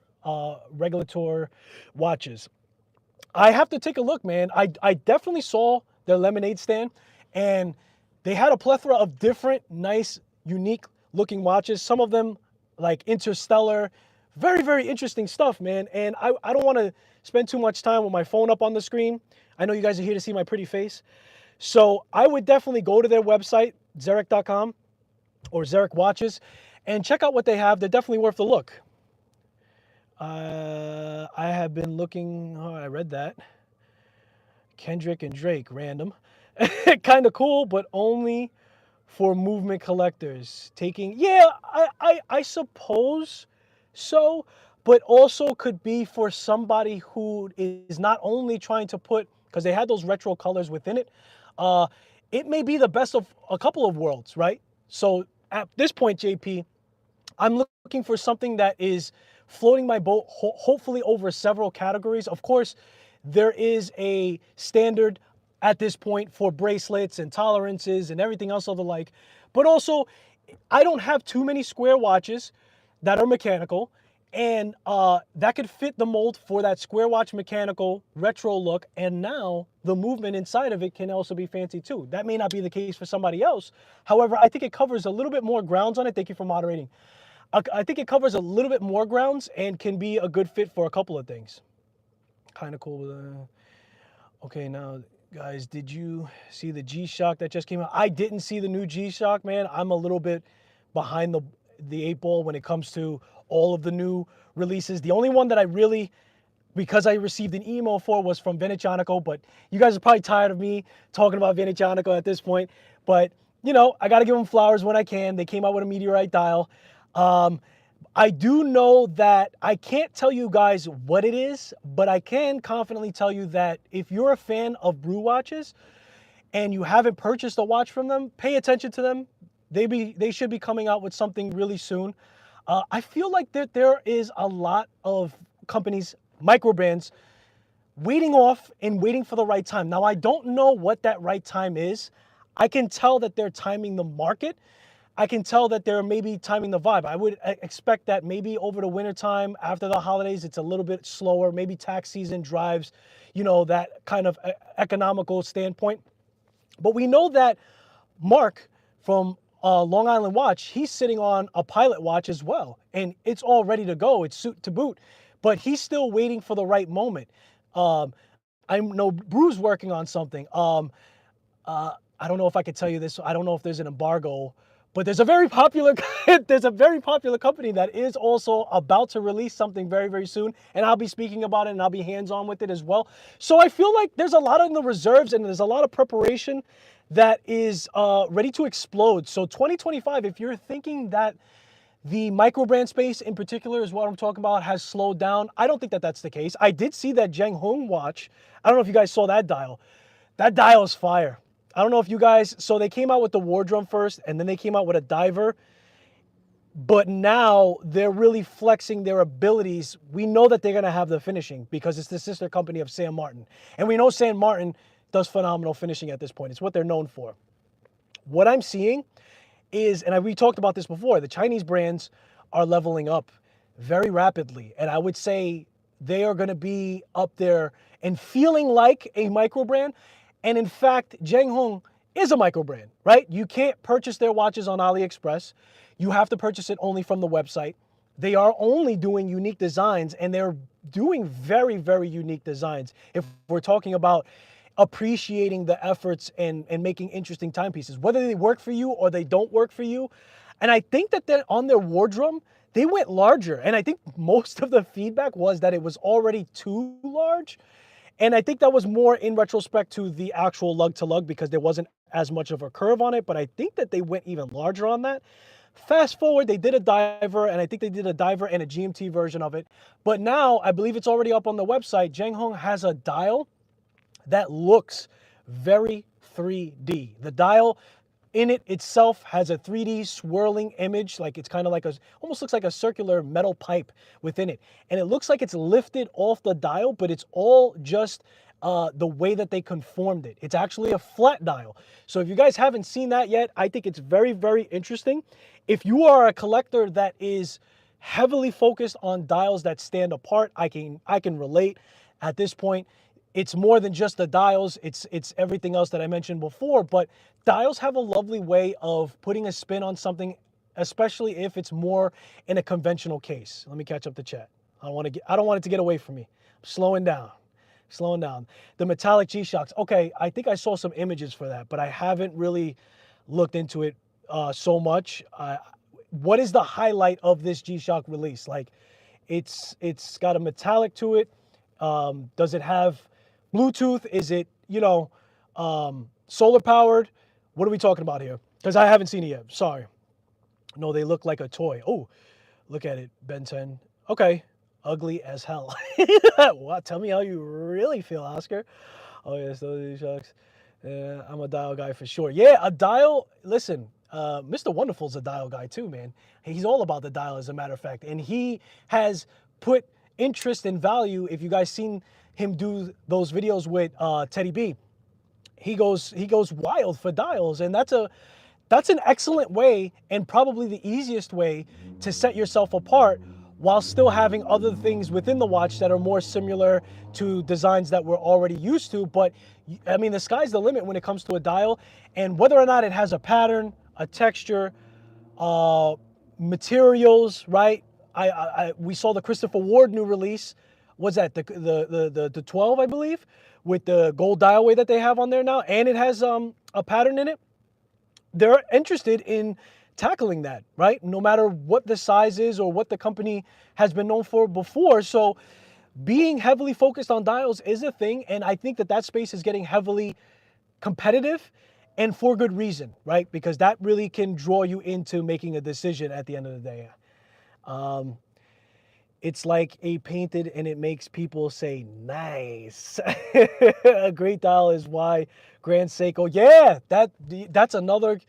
regulator watches. I have to take a look, man. I definitely saw their lemonade stand, and they had a plethora of different, nice, unique looking watches. Some of them like interstellar, very, very interesting stuff, man. And I don't want to spend too much time with my phone up on the screen. I know you guys are here to see my pretty face. So I would definitely go to their website, Zeric.com or Zeric Watches, and check out what they have. They're definitely worth a look. I have been looking, oh, I read that. Kendrick and Drake, random. Kind of cool, but only for movement collectors. Yeah, I suppose so, but also could be for somebody who is not only trying to put, because they had those retro colors within it, it may be the best of a couple of worlds, right? So at this point, JP, I'm looking for something that is floating my boat, hopefully over several categories. Of course, there is a standard at this point for bracelets and tolerances and everything else of the like. But also, I don't have too many square watches that are mechanical, and that could fit the mold for that square watch mechanical retro look. And now the movement inside of it can also be fancy too. That may not be the case for somebody else. However, I think it covers a little bit more grounds on it. Thank you for moderating. I think it covers a little bit more grounds and can be a good fit for a couple of things. Kind of cool. Okay, now, guys, did you see the G-Shock that just came out? I didn't see the new G-Shock, man. I'm a little bit behind the 8 ball when it comes to all of the new releases. The only one that I really, because I received an email for, was from Venetianico, but you guys are probably tired of me talking about Venetianico at this point. But, you know, I got to give them flowers when I can. They came out with a meteorite dial. I do know that I can't tell you guys what it is, but I can confidently tell you that if you're a fan of Brew watches and you haven't purchased a watch from them, pay attention to them. They should be coming out with something really soon. I feel like there is a lot of companies, micro brands, waiting off and waiting for the right time. Now, I don't know what that right time is. I can tell that they're timing the market. I can tell that they're maybe timing the vibe. I would expect that maybe over the winter time, after the holidays, it's a little bit slower. Maybe tax season drives, you know, that kind of economical standpoint. But we know that Mark from Long Island Watch, he's sitting on a Pilot watch as well, and it's all ready to go. It's suit to boot, but he's still waiting for the right moment. I know Brew's working on something. I don't know if I could tell you this. I don't know if there's an embargo, but there's a very popular company that is also about to release something very, very soon, and I'll be speaking about it and I'll be hands-on with it as well. So I feel like there's a lot in the reserves and there's a lot of preparation that is ready to explode. So 2025, if you're thinking that the micro brand space in particular is what I'm talking about has slowed down, I don't think that that's the case. I did see that Zheng Hung watch. I don't know if you guys saw that dial. That dial is fire. I don't know if you guys, so they came out with the war drum first, and then they came out with a diver. But now they're really flexing their abilities. We know that they're going to have the finishing because it's the sister company of San Martin. And we know San Martin does phenomenal finishing at this point. It's what they're known for. What I'm seeing is, and we talked about this before, the Chinese brands are leveling up very rapidly. And I would say they are going to be up there and feeling like a micro brand. And in fact, Zheng Hung is a micro brand, right? You can't purchase their watches on AliExpress. You have to purchase it only from the website. They are only doing unique designs, and they're doing very, very unique designs. If we're talking about appreciating the efforts and making interesting timepieces, whether they work for you or they don't work for you. And I think that they're on their wardrobe, they went larger. And I think most of the feedback was that it was already too large. And I think that was more in retrospect to the actual lug to lug because there wasn't as much of a curve on it. But I think that they went even larger on that. Fast forward, they did a diver, and I think they did a diver and a GMT version of it. But now I believe it's already up on the website. Zheng Hung has a dial that looks very 3D. The dial in it itself has a 3D swirling image, like it's kind of like almost looks like a circular metal pipe within it. And it looks like it's lifted off the dial, but it's all just the way that they conformed it. It's actually a flat dial. So if you guys haven't seen that yet, I think it's very, very interesting. If you are a collector that is heavily focused on dials that stand apart, I can relate at this point. It's more than just the dials, it's everything else that I mentioned before, but dials have a lovely way of putting a spin on something, especially if it's more in a conventional case. Let me catch up the chat. I don't want it to get away from me. I'm slowing down. The metallic G-Shocks. Okay, I think I saw some images for that, but I haven't really looked into it so much. What is the highlight of this G-Shock release? Like, it's got a metallic to it. Does it have Bluetooth? Is it, solar powered? What are we talking about here? Because I haven't seen it yet. Sorry. No, they look like a toy. Oh, look at it. Ben 10. Okay. Ugly as hell. What? Tell me how you really feel, Oscar. Oh, yes, those G-Shocks. I'm a dial guy for sure. Yeah, a dial. Listen, Mr. Wonderful's a dial guy too, man. He's all about the dial, as a matter of fact. And he has put interest and value. If you guys seen him do those videos with Teddy B, he goes wild for dials, and that's an excellent way and probably the easiest way to set yourself apart while still having other things within the watch that are more similar to designs that we're already used to. But I mean, the sky's the limit when it comes to a dial, and whether or not it has a pattern, a texture, materials, right? We saw the Christopher Ward new release. Was that the 12, I believe, with the gold dial that they have on there now, and it has a pattern in it. They're interested in tackling that, right? No matter what the size is or what the company has been known for before. So being heavily focused on dials is a thing, and I think that that space is getting heavily competitive, and for good reason, right? Because that really can draw you into making a decision at the end of the day. It's like a painted and it makes people say, nice. A great dial is why Grand Seiko, yeah, that's another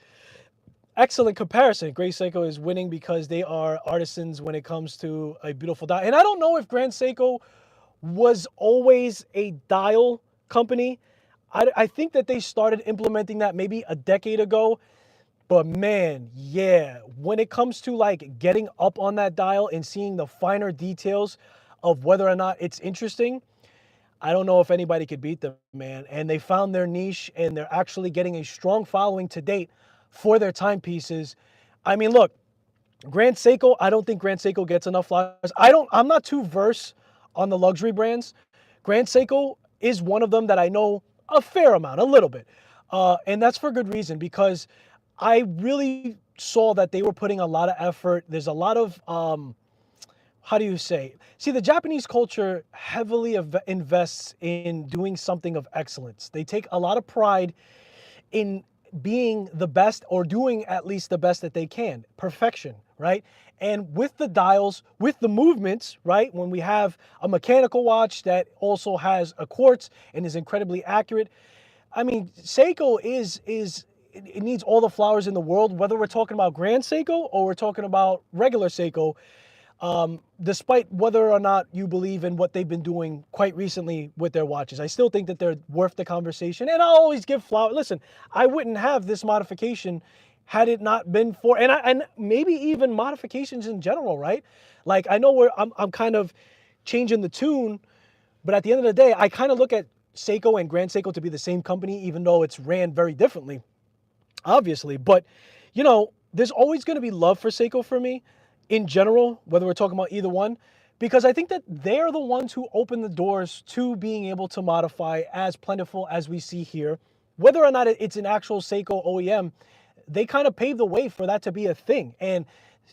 excellent comparison. Great Seiko is winning because they are artisans when it comes to a beautiful dial. And I don't know if Grand Seiko was always a dial company. I think that they started implementing that maybe a decade ago. But man, yeah, when it comes to like getting up on that dial and seeing the finer details of whether or not it's interesting, I don't know if anybody could beat them, man. And they found their niche, and they're actually getting a strong following to date for their timepieces. I mean, look, Grand Seiko, I don't think Grand Seiko gets enough flowers. I'm not too versed on the luxury brands. Grand Seiko is one of them that I know a fair amount, a little bit. And that's for good reason, because I really saw that they were putting a lot of effort. There's a lot of, how do you say? See, the Japanese culture heavily invests in doing something of excellence. They take a lot of pride in being the best, or doing at least the best that they can. Perfection, right? And with the dials, with the movements, right? When we have a mechanical watch that also has a quartz and is incredibly accurate. I mean, Seiko it needs all the flowers in the world, whether we're talking about Grand Seiko or we're talking about regular Seiko. Despite whether or not you believe in what they've been doing quite recently with their watches, I still think that they're worth the conversation. And I'll always give flowers. Listen, I wouldn't have this modification had it not been for, and maybe even modifications in general, right? Like, I know I'm kind of changing the tune, but at the end of the day, I kind of look at Seiko and Grand Seiko to be the same company, even though it's ran very differently, obviously. But, you know, there's always going to be love for Seiko for me in general, whether we're talking about either one, because I think that they're the ones who open the doors to being able to modify as plentiful as we see here. Whether or not it's an actual Seiko OEM, they kind of paved the way for that to be a thing. And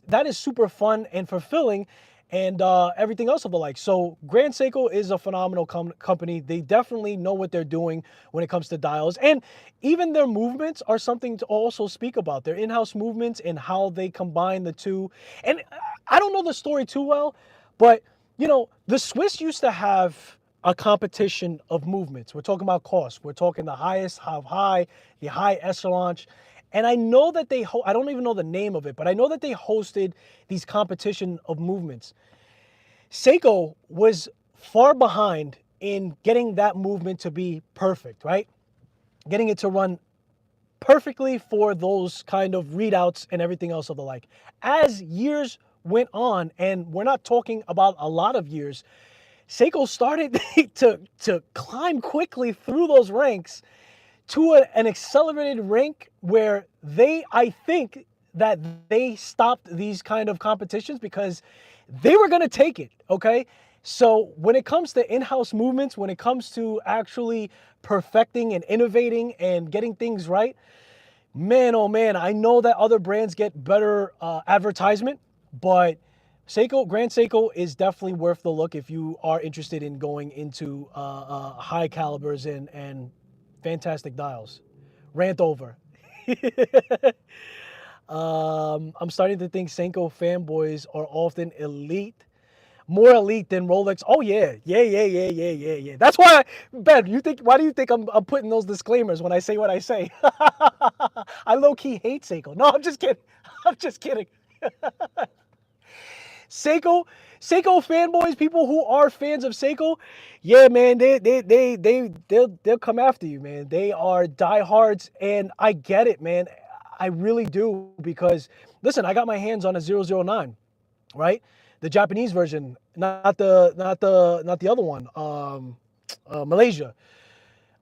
that is super fun and fulfilling, and everything else of the like. So Grand Seiko is a phenomenal company. They definitely know what they're doing when it comes to dials. And even their movements are something to also speak about. Their in-house movements and how they combine the two. And I don't know the story too well, but, you know, the Swiss used to have a competition of movements. We're talking about cost. We're talking the highest, how high, the high echelon. And I know that I don't even know the name of it, but I know that they hosted these competition of movements. Seiko was far behind in getting that movement to be perfect, right? Getting it to run perfectly for those kind of readouts and everything else of the like. As years went on, and we're not talking about a lot of years, Seiko started to climb quickly through those ranks to an accelerated rank where I think that they stopped these kind of competitions because they were going to take it, okay? So when it comes to in-house movements, when it comes to actually perfecting and innovating and getting things right, man, oh man, I know that other brands get better advertisement, but Grand Seiko is definitely worth the look if you are interested in going into high calibers and fantastic dials. Rant over. I'm starting to think Seiko fanboys are often more elite than Rolex. Oh yeah. That's why, Ben, why do you think I'm putting those disclaimers when I say what I say? I low-key hate Seiko. No, I'm just kidding. I'm just kidding. Seiko fanboys, people who are fans of Seiko, yeah, man, they'll come after you, man. They are diehards, and I get it, man. I really do, because listen, I got my hands on a 009, right? The Japanese version, not the other one, Malaysia.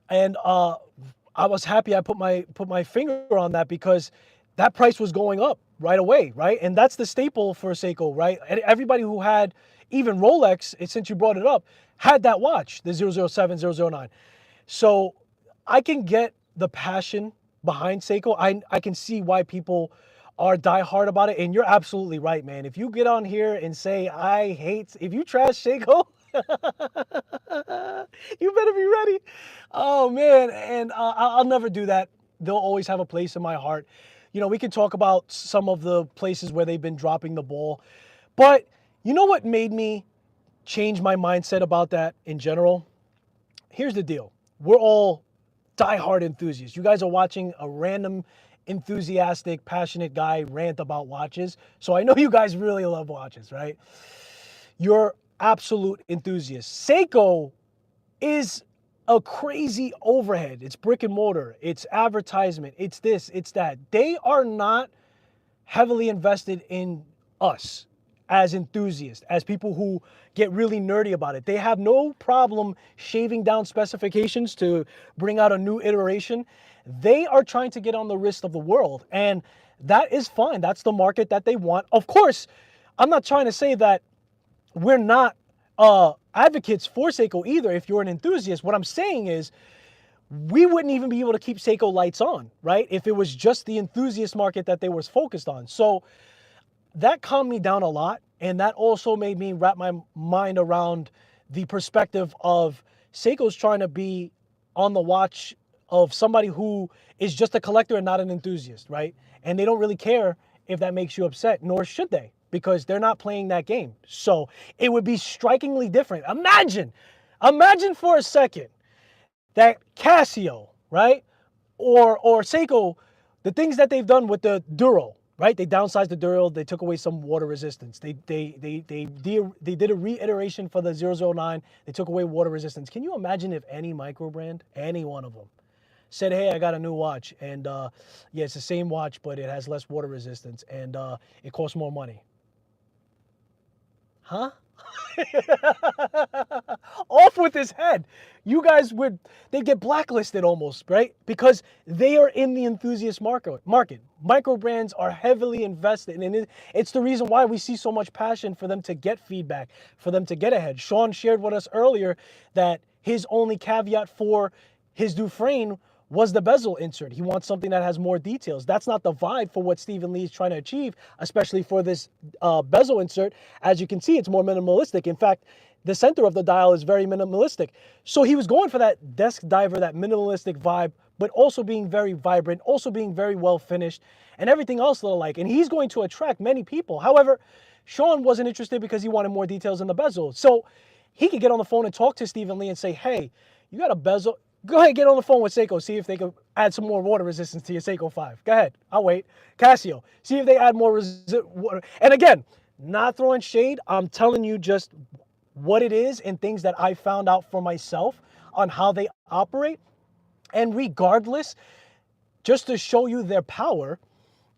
And I was happy I put my finger on that, because that price was going up right away, right? And that's the staple for Seiko, right? And everybody who had, even Rolex, since you brought it up, had that watch, the 007, 009. So I can get the passion behind Seiko. I can see why people are diehard about it. And you're absolutely right, man. If you get on here and say, if you trash Seiko, you better be ready. Oh, man. And I'll never do that. They'll always have a place in my heart. You know, we can talk about some of the places where they've been dropping the ball. But you know what made me change my mindset about that in general? Here's the deal. We're all diehard enthusiasts. You guys are watching a random, enthusiastic, passionate guy rant about watches. So I know you guys really love watches, right? You're absolute enthusiasts. Seiko is a crazy overhead. It's brick and mortar. It's advertisement. It's this, it's that. They are not heavily invested in us as enthusiasts, as people who get really nerdy about it. They have no problem shaving down specifications to bring out a new iteration. They are trying to get on the wrist of the world, and that is fine. That's the market that they want. Of course, I'm not trying to say that we're not advocates for Seiko either if you're an enthusiast. What I'm saying is we wouldn't even be able to keep Seiko lights on, right? If it was just the enthusiast market that they was focused on. So that calmed me down a lot. And that also made me wrap my mind around the perspective of Seiko's trying to be on the watch of somebody who is just a collector and not an enthusiast, right? And they don't really care if that makes you upset, nor should they, because they're not playing that game. So it would be strikingly different. Imagine for a second that Casio, right? Or Seiko, the things that they've done with the Duro, right? They downsized the Duro. They took away some water resistance. They did a reiteration for the 009. They took away water resistance. Can you imagine if any micro brand, any one of them, said, hey, I got a new watch, and yeah, it's the same watch, but it has less water resistance, and it costs more money. Huh? Off with his head. You guys they'd get blacklisted almost, right? Because they are in the enthusiast market. Micro brands are heavily invested, and it's the reason why we see so much passion for them to get feedback, for them to get ahead. Sean shared with us earlier that his only caveat for his Dufresne was the bezel insert. He wants something that has more details. That's not the vibe for what Stephen Lee is trying to achieve, especially for this bezel insert. As you can see, it's more minimalistic. In fact, the center of the dial is very minimalistic. So he was going for that desk diver, that minimalistic vibe, but also being very vibrant, also being very well finished, and everything else that I like. And he's going to attract many people. However, Sean wasn't interested because he wanted more details in the bezel. So he could get on the phone and talk to Stephen Lee and say, hey, you got a bezel. Go ahead, get on the phone with Seiko, see if they can add some more water resistance to your Seiko 5. Go ahead, I'll wait. Casio, see if they add more water. And again, not throwing shade, I'm telling you just what it is and things that I found out for myself on how they operate. And regardless, just to show you their power,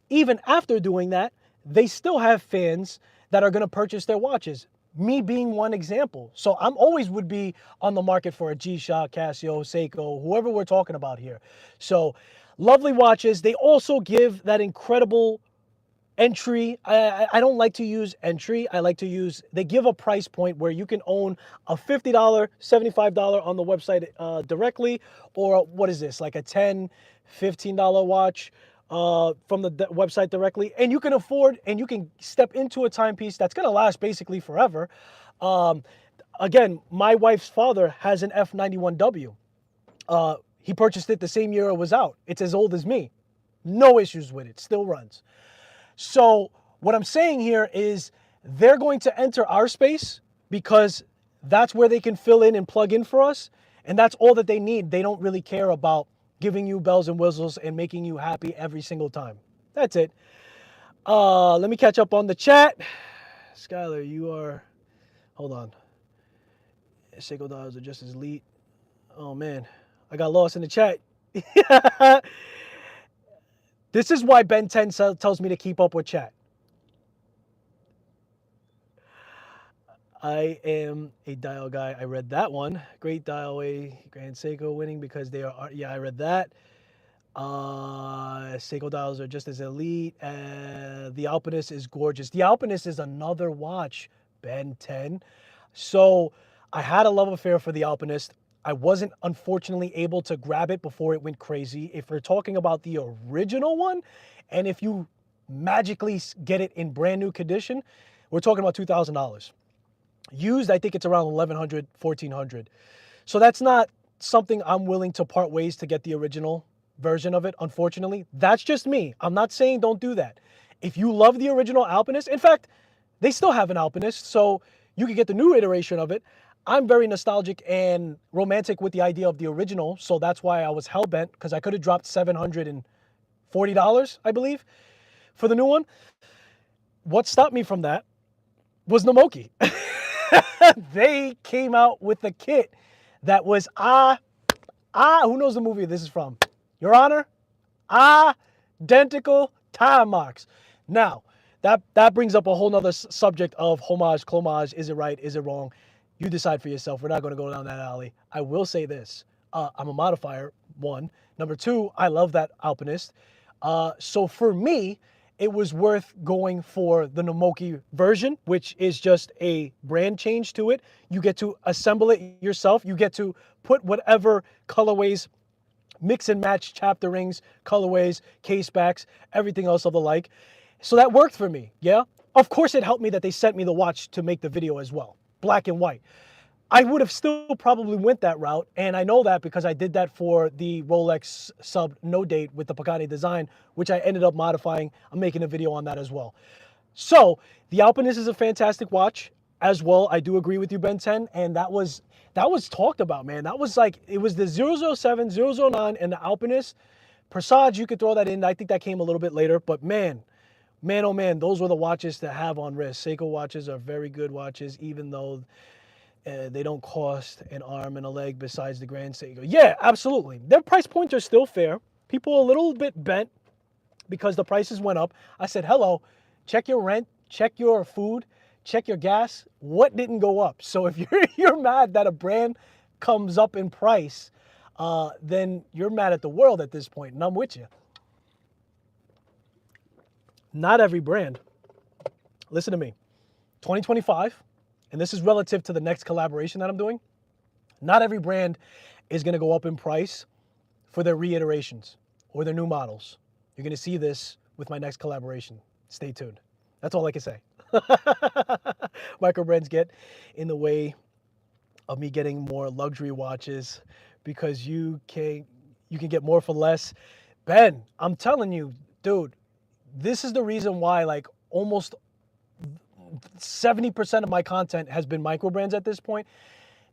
even after doing that, they still have fans that are gonna purchase their watches. Me being one example. So I'm always would be on the market for a G-Shock, Casio, Seiko, whoever we're talking about here. So lovely watches. They also give that incredible entry. I don't like to use entry. I like to use, they give a price point where you can own a $50, $75 on the website directly, or what is this, like a $10, $15 watch from the website directly, and you can afford and you can step into a timepiece that's going to last basically forever. Again, my wife's father has an F-91W. He purchased it the same year it was out. It's as old as me. No issues with it. Still runs. So what I'm saying here is they're going to enter our space because that's where they can fill in and plug in for us, and that's all that they need. They don't really care about giving you bells and whistles and making you happy every single time. That's it. Let me catch up on the chat. Skylar, you are, hold on. Seiko dials are just as elite. Oh man, I got lost in the chat. This is why Ben 10 tells me to keep up with chat. I am a dial guy. I read that one. Great dial way. Grand Seiko winning because they are, yeah, I read that. Seiko dials are just as elite. The Alpinist is gorgeous. The Alpinist is another watch, Ben 10. So I had a love affair for the Alpinist. I wasn't unfortunately able to grab it before it went crazy. If we're talking about the original one, and if you magically get it in brand new condition, we're talking about $2,000. Used, I think it's around $1,100, $1,400. So that's not something I'm willing to part ways to get the original version of it, unfortunately. That's just me. I'm not saying don't do that. If you love the original Alpinist, in fact, they still have an Alpinist, so you can get the new iteration of it. I'm very nostalgic and romantic with the idea of the original, so that's why I was hell-bent, because I could have dropped $740, I believe, for the new one. What stopped me from that was Namoki. They came out with a kit that was, who knows the movie this is from? Your Honor? Identical time marks. Now, that brings up a whole nother subject of homage, clomage. Is it right? Is it wrong? You decide for yourself. We're not going to go down that alley. I will say this. I'm a modifier, one. Number two, I love that Alpinist. So for me, it was worth going for the Namoki version, which is just a brand change to it. You get to assemble it yourself. You get to put whatever colorways, mix and match chapter rings, colorways, case backs, everything else of the like. So that worked for me, yeah? Of course it helped me that they sent me the watch to make the video as well, black and white. I would have still probably went that route, and I know that because I did that for the Rolex sub no date with the Pagani design, which I ended up modifying. I'm making a video on that as well. So the Alpinist is a fantastic watch as well. I do agree with you, Ben 10, and that was talked about, man. That was like, it was the 007, 009, and the Alpinist. Presage, you could throw that in. I think that came a little bit later, but man, oh man, those were the watches to have on wrist. Seiko watches are very good watches, even though they don't cost an arm and a leg besides the Grand Seiko. Yeah, absolutely. Their price points are still fair. People are a little bit bent because the prices went up. I said, hello, check your rent, check your food, check your gas. What didn't go up? So if you're mad that a brand comes up in price, then you're mad at the world at this point, and I'm with you. Not every brand. Listen to me. 2025, and this is relative to the next collaboration that I'm doing, not every brand is going to go up in price for their reiterations or their new models. You're going to see this with my next collaboration. Stay tuned. That's all I can say. Micro brands get in the way of me getting more luxury watches because you can get more for less. Ben, I'm telling you, dude, this is the reason why like almost 70% of my content has been micro brands at this point.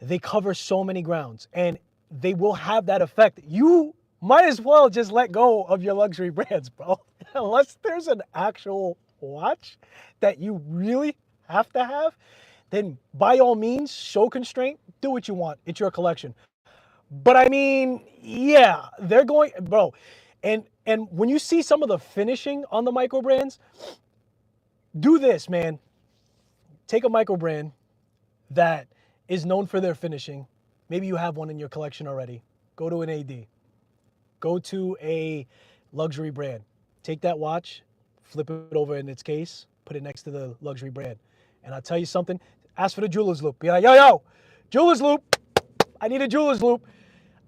They cover so many grounds and they will have that effect. You might as well just let go of your luxury brands, bro. Unless there's an actual watch that you really have to have, then by all means, show constraint, do what you want. It's your collection. But I mean, yeah, they're going, bro. And when you see some of the finishing on the micro brands, do this, man. Take a micro brand that is known for their finishing. Maybe you have one in your collection already. Go to an AD. Go to a luxury brand. Take that watch, flip it over in its case, put it next to the luxury brand. And I'll tell you something, ask for the jeweler's loop. Be like, yo, jeweler's loop. I need a jeweler's loop.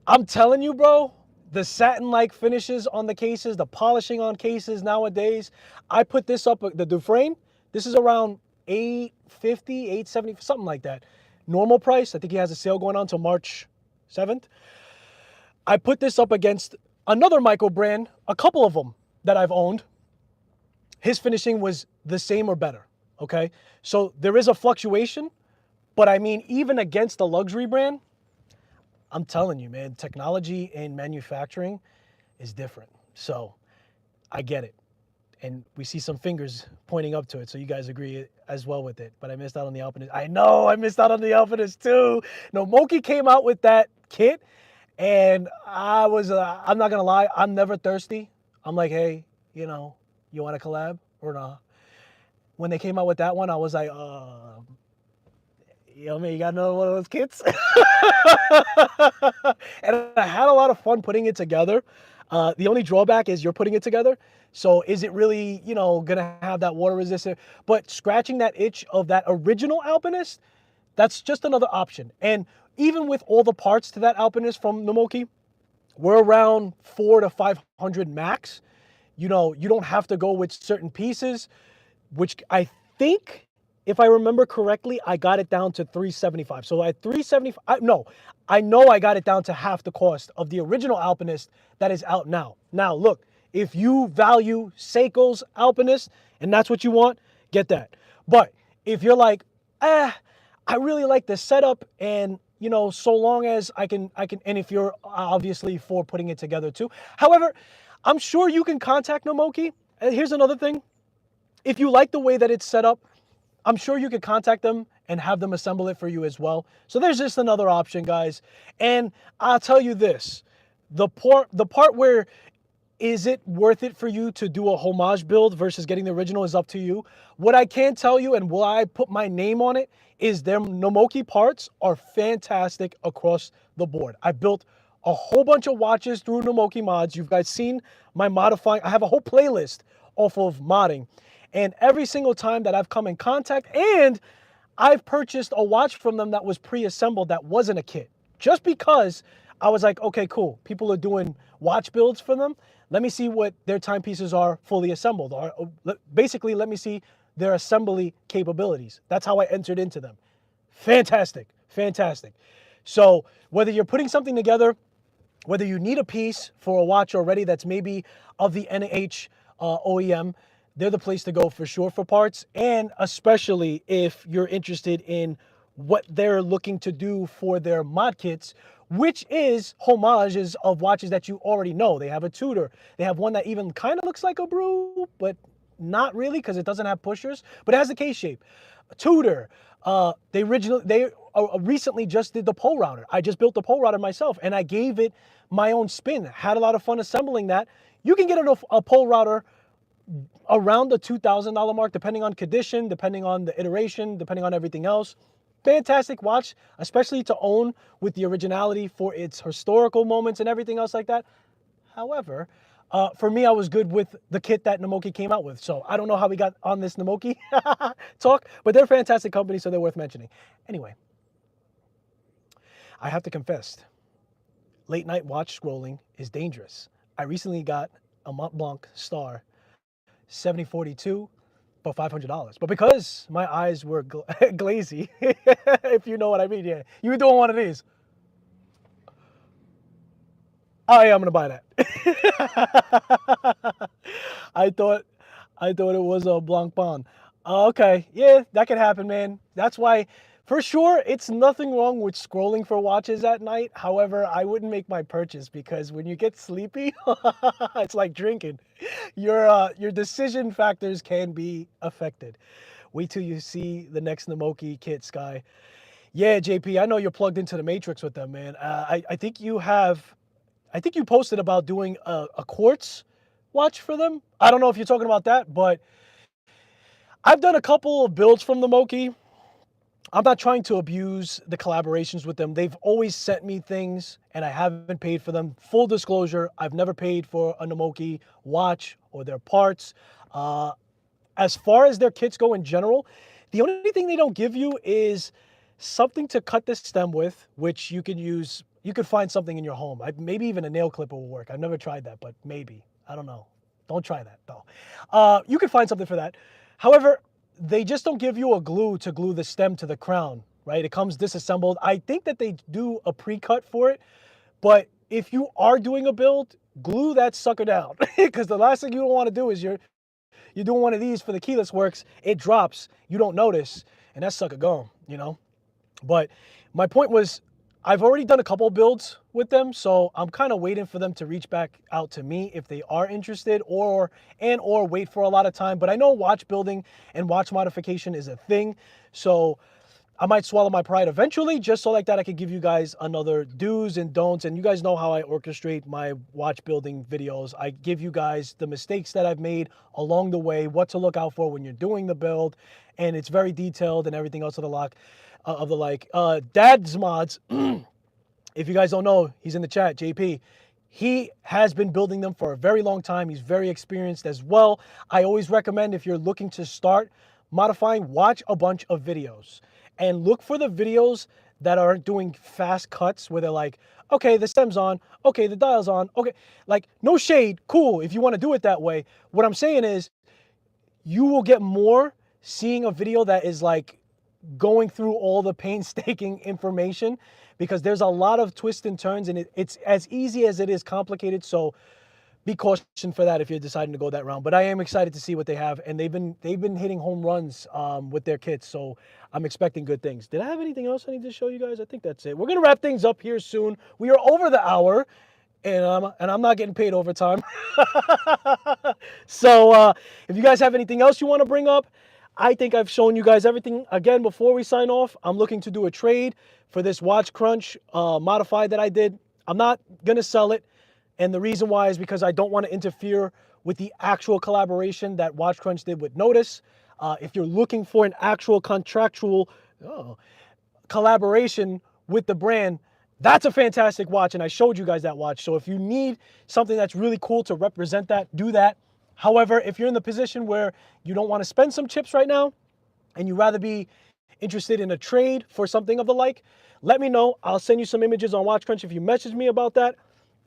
I'm telling you, bro, the satin-like finishes on the cases, the polishing on cases nowadays. I put this up, the Dufresne, this is around $850, $870, something like that. Normal price, I think he has a sale going on till March 7th. I put this up against another micro brand, a couple of them that I've owned. His finishing was the same or better, okay? So there is a fluctuation, but I mean, even against a luxury brand, I'm telling you, man, technology and manufacturing is different. So I get it. And we see some fingers pointing up to it, so you guys agree as well with it. But I missed out on the Alpinist. I know, I missed out on the Alpinist too. Namoki came out with that kit, and I was, I'm not going to lie, I'm never thirsty. I'm like, hey, you know, you want to collab or not? When they came out with that one, I was like, you know, man, you got another one of those kits? And I had a lot of fun putting it together. The only drawback is you're putting it together. So is it really, you know, going to have that water resistant? But scratching that itch of that original Alpinist, that's just another option. And even with all the parts to that Alpinist from Namoki, we're around 400 to 500 max. you know, you don't have to go with certain pieces, which I think, if I remember correctly, I got it down to $375. So at $375, no, I know I got it down to half the cost of the original Alpinist that is out now. Now, look, if you value Seiko's Alpinist and that's what you want, get that. But if you're like, I really like the setup, and you know, so long as I can, and if you're obviously for putting it together too. However, I'm sure you can contact Namoki. And here's another thing. If you like the way that it's set up, I'm sure you could contact them and have them assemble it for you as well. So there's just another option, guys. And I'll tell you this, the part where is it worth it for you to do a homage build versus getting the original is up to you. What I can tell you, and why I put my name on it, is their Namoki parts are fantastic across the board. I built a whole bunch of watches through Namoki mods. You guys seen my modifying. I have a whole playlist off of modding. And every single time that I've come in contact, and I've purchased a watch from them that was pre-assembled that wasn't a kit. Just because I was like, okay, cool. People are doing watch builds for them. Let me see what their timepieces are fully assembled. Or basically, let me see their assembly capabilities. That's how I entered into them. Fantastic, fantastic. So whether you're putting something together, whether you need a piece for a watch already that's maybe of the NH OEM, they're the place to go for sure for parts. And especially if you're interested in what they're looking to do for their mod kits, which is homages of watches that you already know. They have a Tudor. They have one that even kind of looks like a Brew, but not really because it doesn't have pushers, but it has a case shape. A Tudor. They recently just did the Polerouter. I just built the Polerouter myself, and I gave it my own spin. Had a lot of fun assembling that. You can get a Polerouter around the $2,000 mark, depending on condition, depending on the iteration, depending on everything else. Fantastic watch, especially to own with the originality for its historical moments and everything else like that. However, for me, I was good with the kit that Namoki came out with. So I don't know how we got on this Namoki talk, but they're a fantastic company, so they're worth mentioning. Anyway, I have to confess, late night watch scrolling is dangerous. I recently got a Mont Blanc Star 7042 for $500. But because my eyes were glazy, if you know what I mean, yeah. You were doing one of these. Oh yeah, I'm gonna buy that. I thought it was a Blanc Bond. Okay, yeah, that could happen, man. That's why, for sure, it's nothing wrong with scrolling for watches at night. However, I wouldn't make my purchase because when you get sleepy, it's like drinking. Your decision factors can be affected. Wait till you see the next Namoki kit, Sky. Yeah, JP, I know you're plugged into the Matrix with them, man. I think you posted about doing a quartz watch for them. I don't know if you're talking about that, but I've done a couple of builds from Namoki. I'm not trying to abuse the collaborations with them. They've always sent me things and I haven't paid for them. Full disclosure, I've never paid for a Namoki watch or their parts. As far as their kits go in general, the only thing they don't give you is something to cut the stem with, which you can use. You could find something in your home. Maybe even a nail clipper will work. I've never tried that, but maybe. I don't know. Don't try that, though. You could find something for that. However, they just don't give you a glue to glue the stem to the crown, right? It comes disassembled. I think that they do a pre-cut for it, but if you are doing a build, glue that sucker down because the last thing you want to do is you're doing one of these for the keyless works, it drops, you don't notice, and that sucker gone, you know? But my point was, I've already done a couple builds with them, so I'm kind of waiting for them to reach back out to me if they are interested or wait for a lot of time. But I know watch building and watch modification is a thing, so I might swallow my pride eventually, just so like that I could give you guys another do's and don'ts. And you guys know how I orchestrate my watch building videos. I give you guys the mistakes that I've made along the way, what to look out for when you're doing the build, and it's very detailed and everything else of the like. Dad's Mods, if you guys don't know, he's in the chat, JP. He has been building them for a very long time. He's very experienced as well. I always recommend, if you're looking to start modifying, watch a bunch of videos and look for the videos that are doing fast cuts where they're like, okay, the stem's on, okay, the dial's on, okay, like no shade, cool if you want to do it that way. What I'm saying is you will get more seeing a video that is like going through all the painstaking information, because there's a lot of twists and turns, and it's as easy as it is complicated. So be cautioned for that if you're deciding to go that route. But I am excited to see what they have, and they've been hitting home runs with their kits. So I'm expecting good things. Did I have anything else I need to show you guys? I think that's it. We're gonna wrap things up here soon. We are over the hour, and I'm not getting paid overtime. So if you guys have anything else you want to bring up, I think I've shown you guys everything. Again, before we sign off, I'm looking to do a trade for this WatchCrunch modified that I did. I'm not gonna sell it. And the reason why is because I don't want to interfere with the actual collaboration that WatchCrunch did with Nodus. If you're looking for an actual contractual collaboration with the brand, that's a fantastic watch, and I showed you guys that watch. So if you need something that's really cool to represent that, do that. However, if you're in the position where you don't want to spend some chips right now, and you'd rather be interested in a trade for something of the like, let me know. I'll send you some images on WatchCrunch if you message me about that.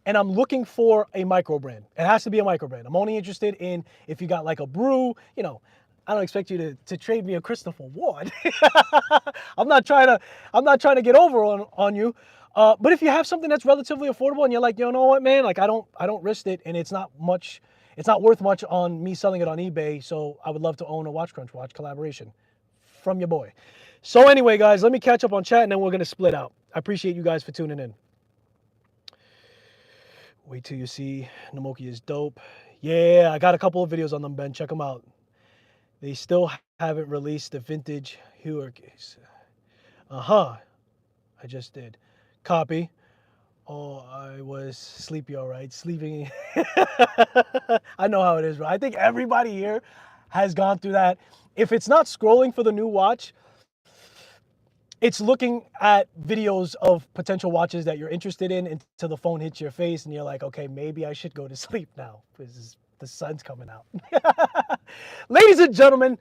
And I'm looking for a micro brand. It has to be a micro brand. I'm only interested in if you got like a brew, you know, I don't expect you to trade me a Christopher Ward. I'm not trying to get over on you. But if you have something that's relatively affordable and you're like, you know what, man, like I don't risk it, and it's not worth much on me selling it on eBay. So I would love to own a WatchCrunch watch collaboration from your boy. So anyway, guys, let me catch up on chat, and then we're gonna split out. I appreciate you guys for tuning in. Wait till you see Namoki is dope. Yeah, I got a couple of videos on them, Ben. Check them out. They still haven't released the vintage Heuer case. I just did. Copy. Oh, I was sleepy, all right. Sleeping. I know how it is, bro. I think everybody here has gone through that. If it's not scrolling for the new watch, it's looking at videos of potential watches that you're interested in until the phone hits your face and you're like, okay, maybe I should go to sleep now because the sun's coming out. Ladies and gentlemen,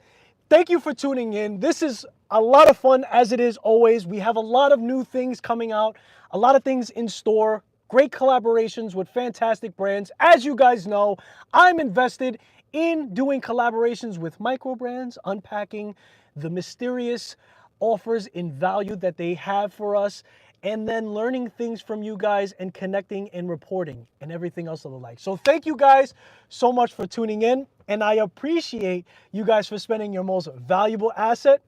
thank you for tuning in. This is a lot of fun, as it is always. We have a lot of new things coming out, a lot of things in store, great collaborations with fantastic brands. As you guys know, I'm invested in doing collaborations with micro brands, unpacking the mysterious offers in value that they have for us, and then learning things from you guys and connecting and reporting and everything else of the like. So thank you guys so much for tuning in, and I appreciate you guys for spending your most valuable asset,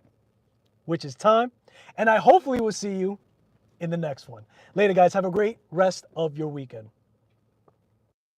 which is time, and I hopefully will see you in the next one. Later, guys. Have a great rest of your weekend.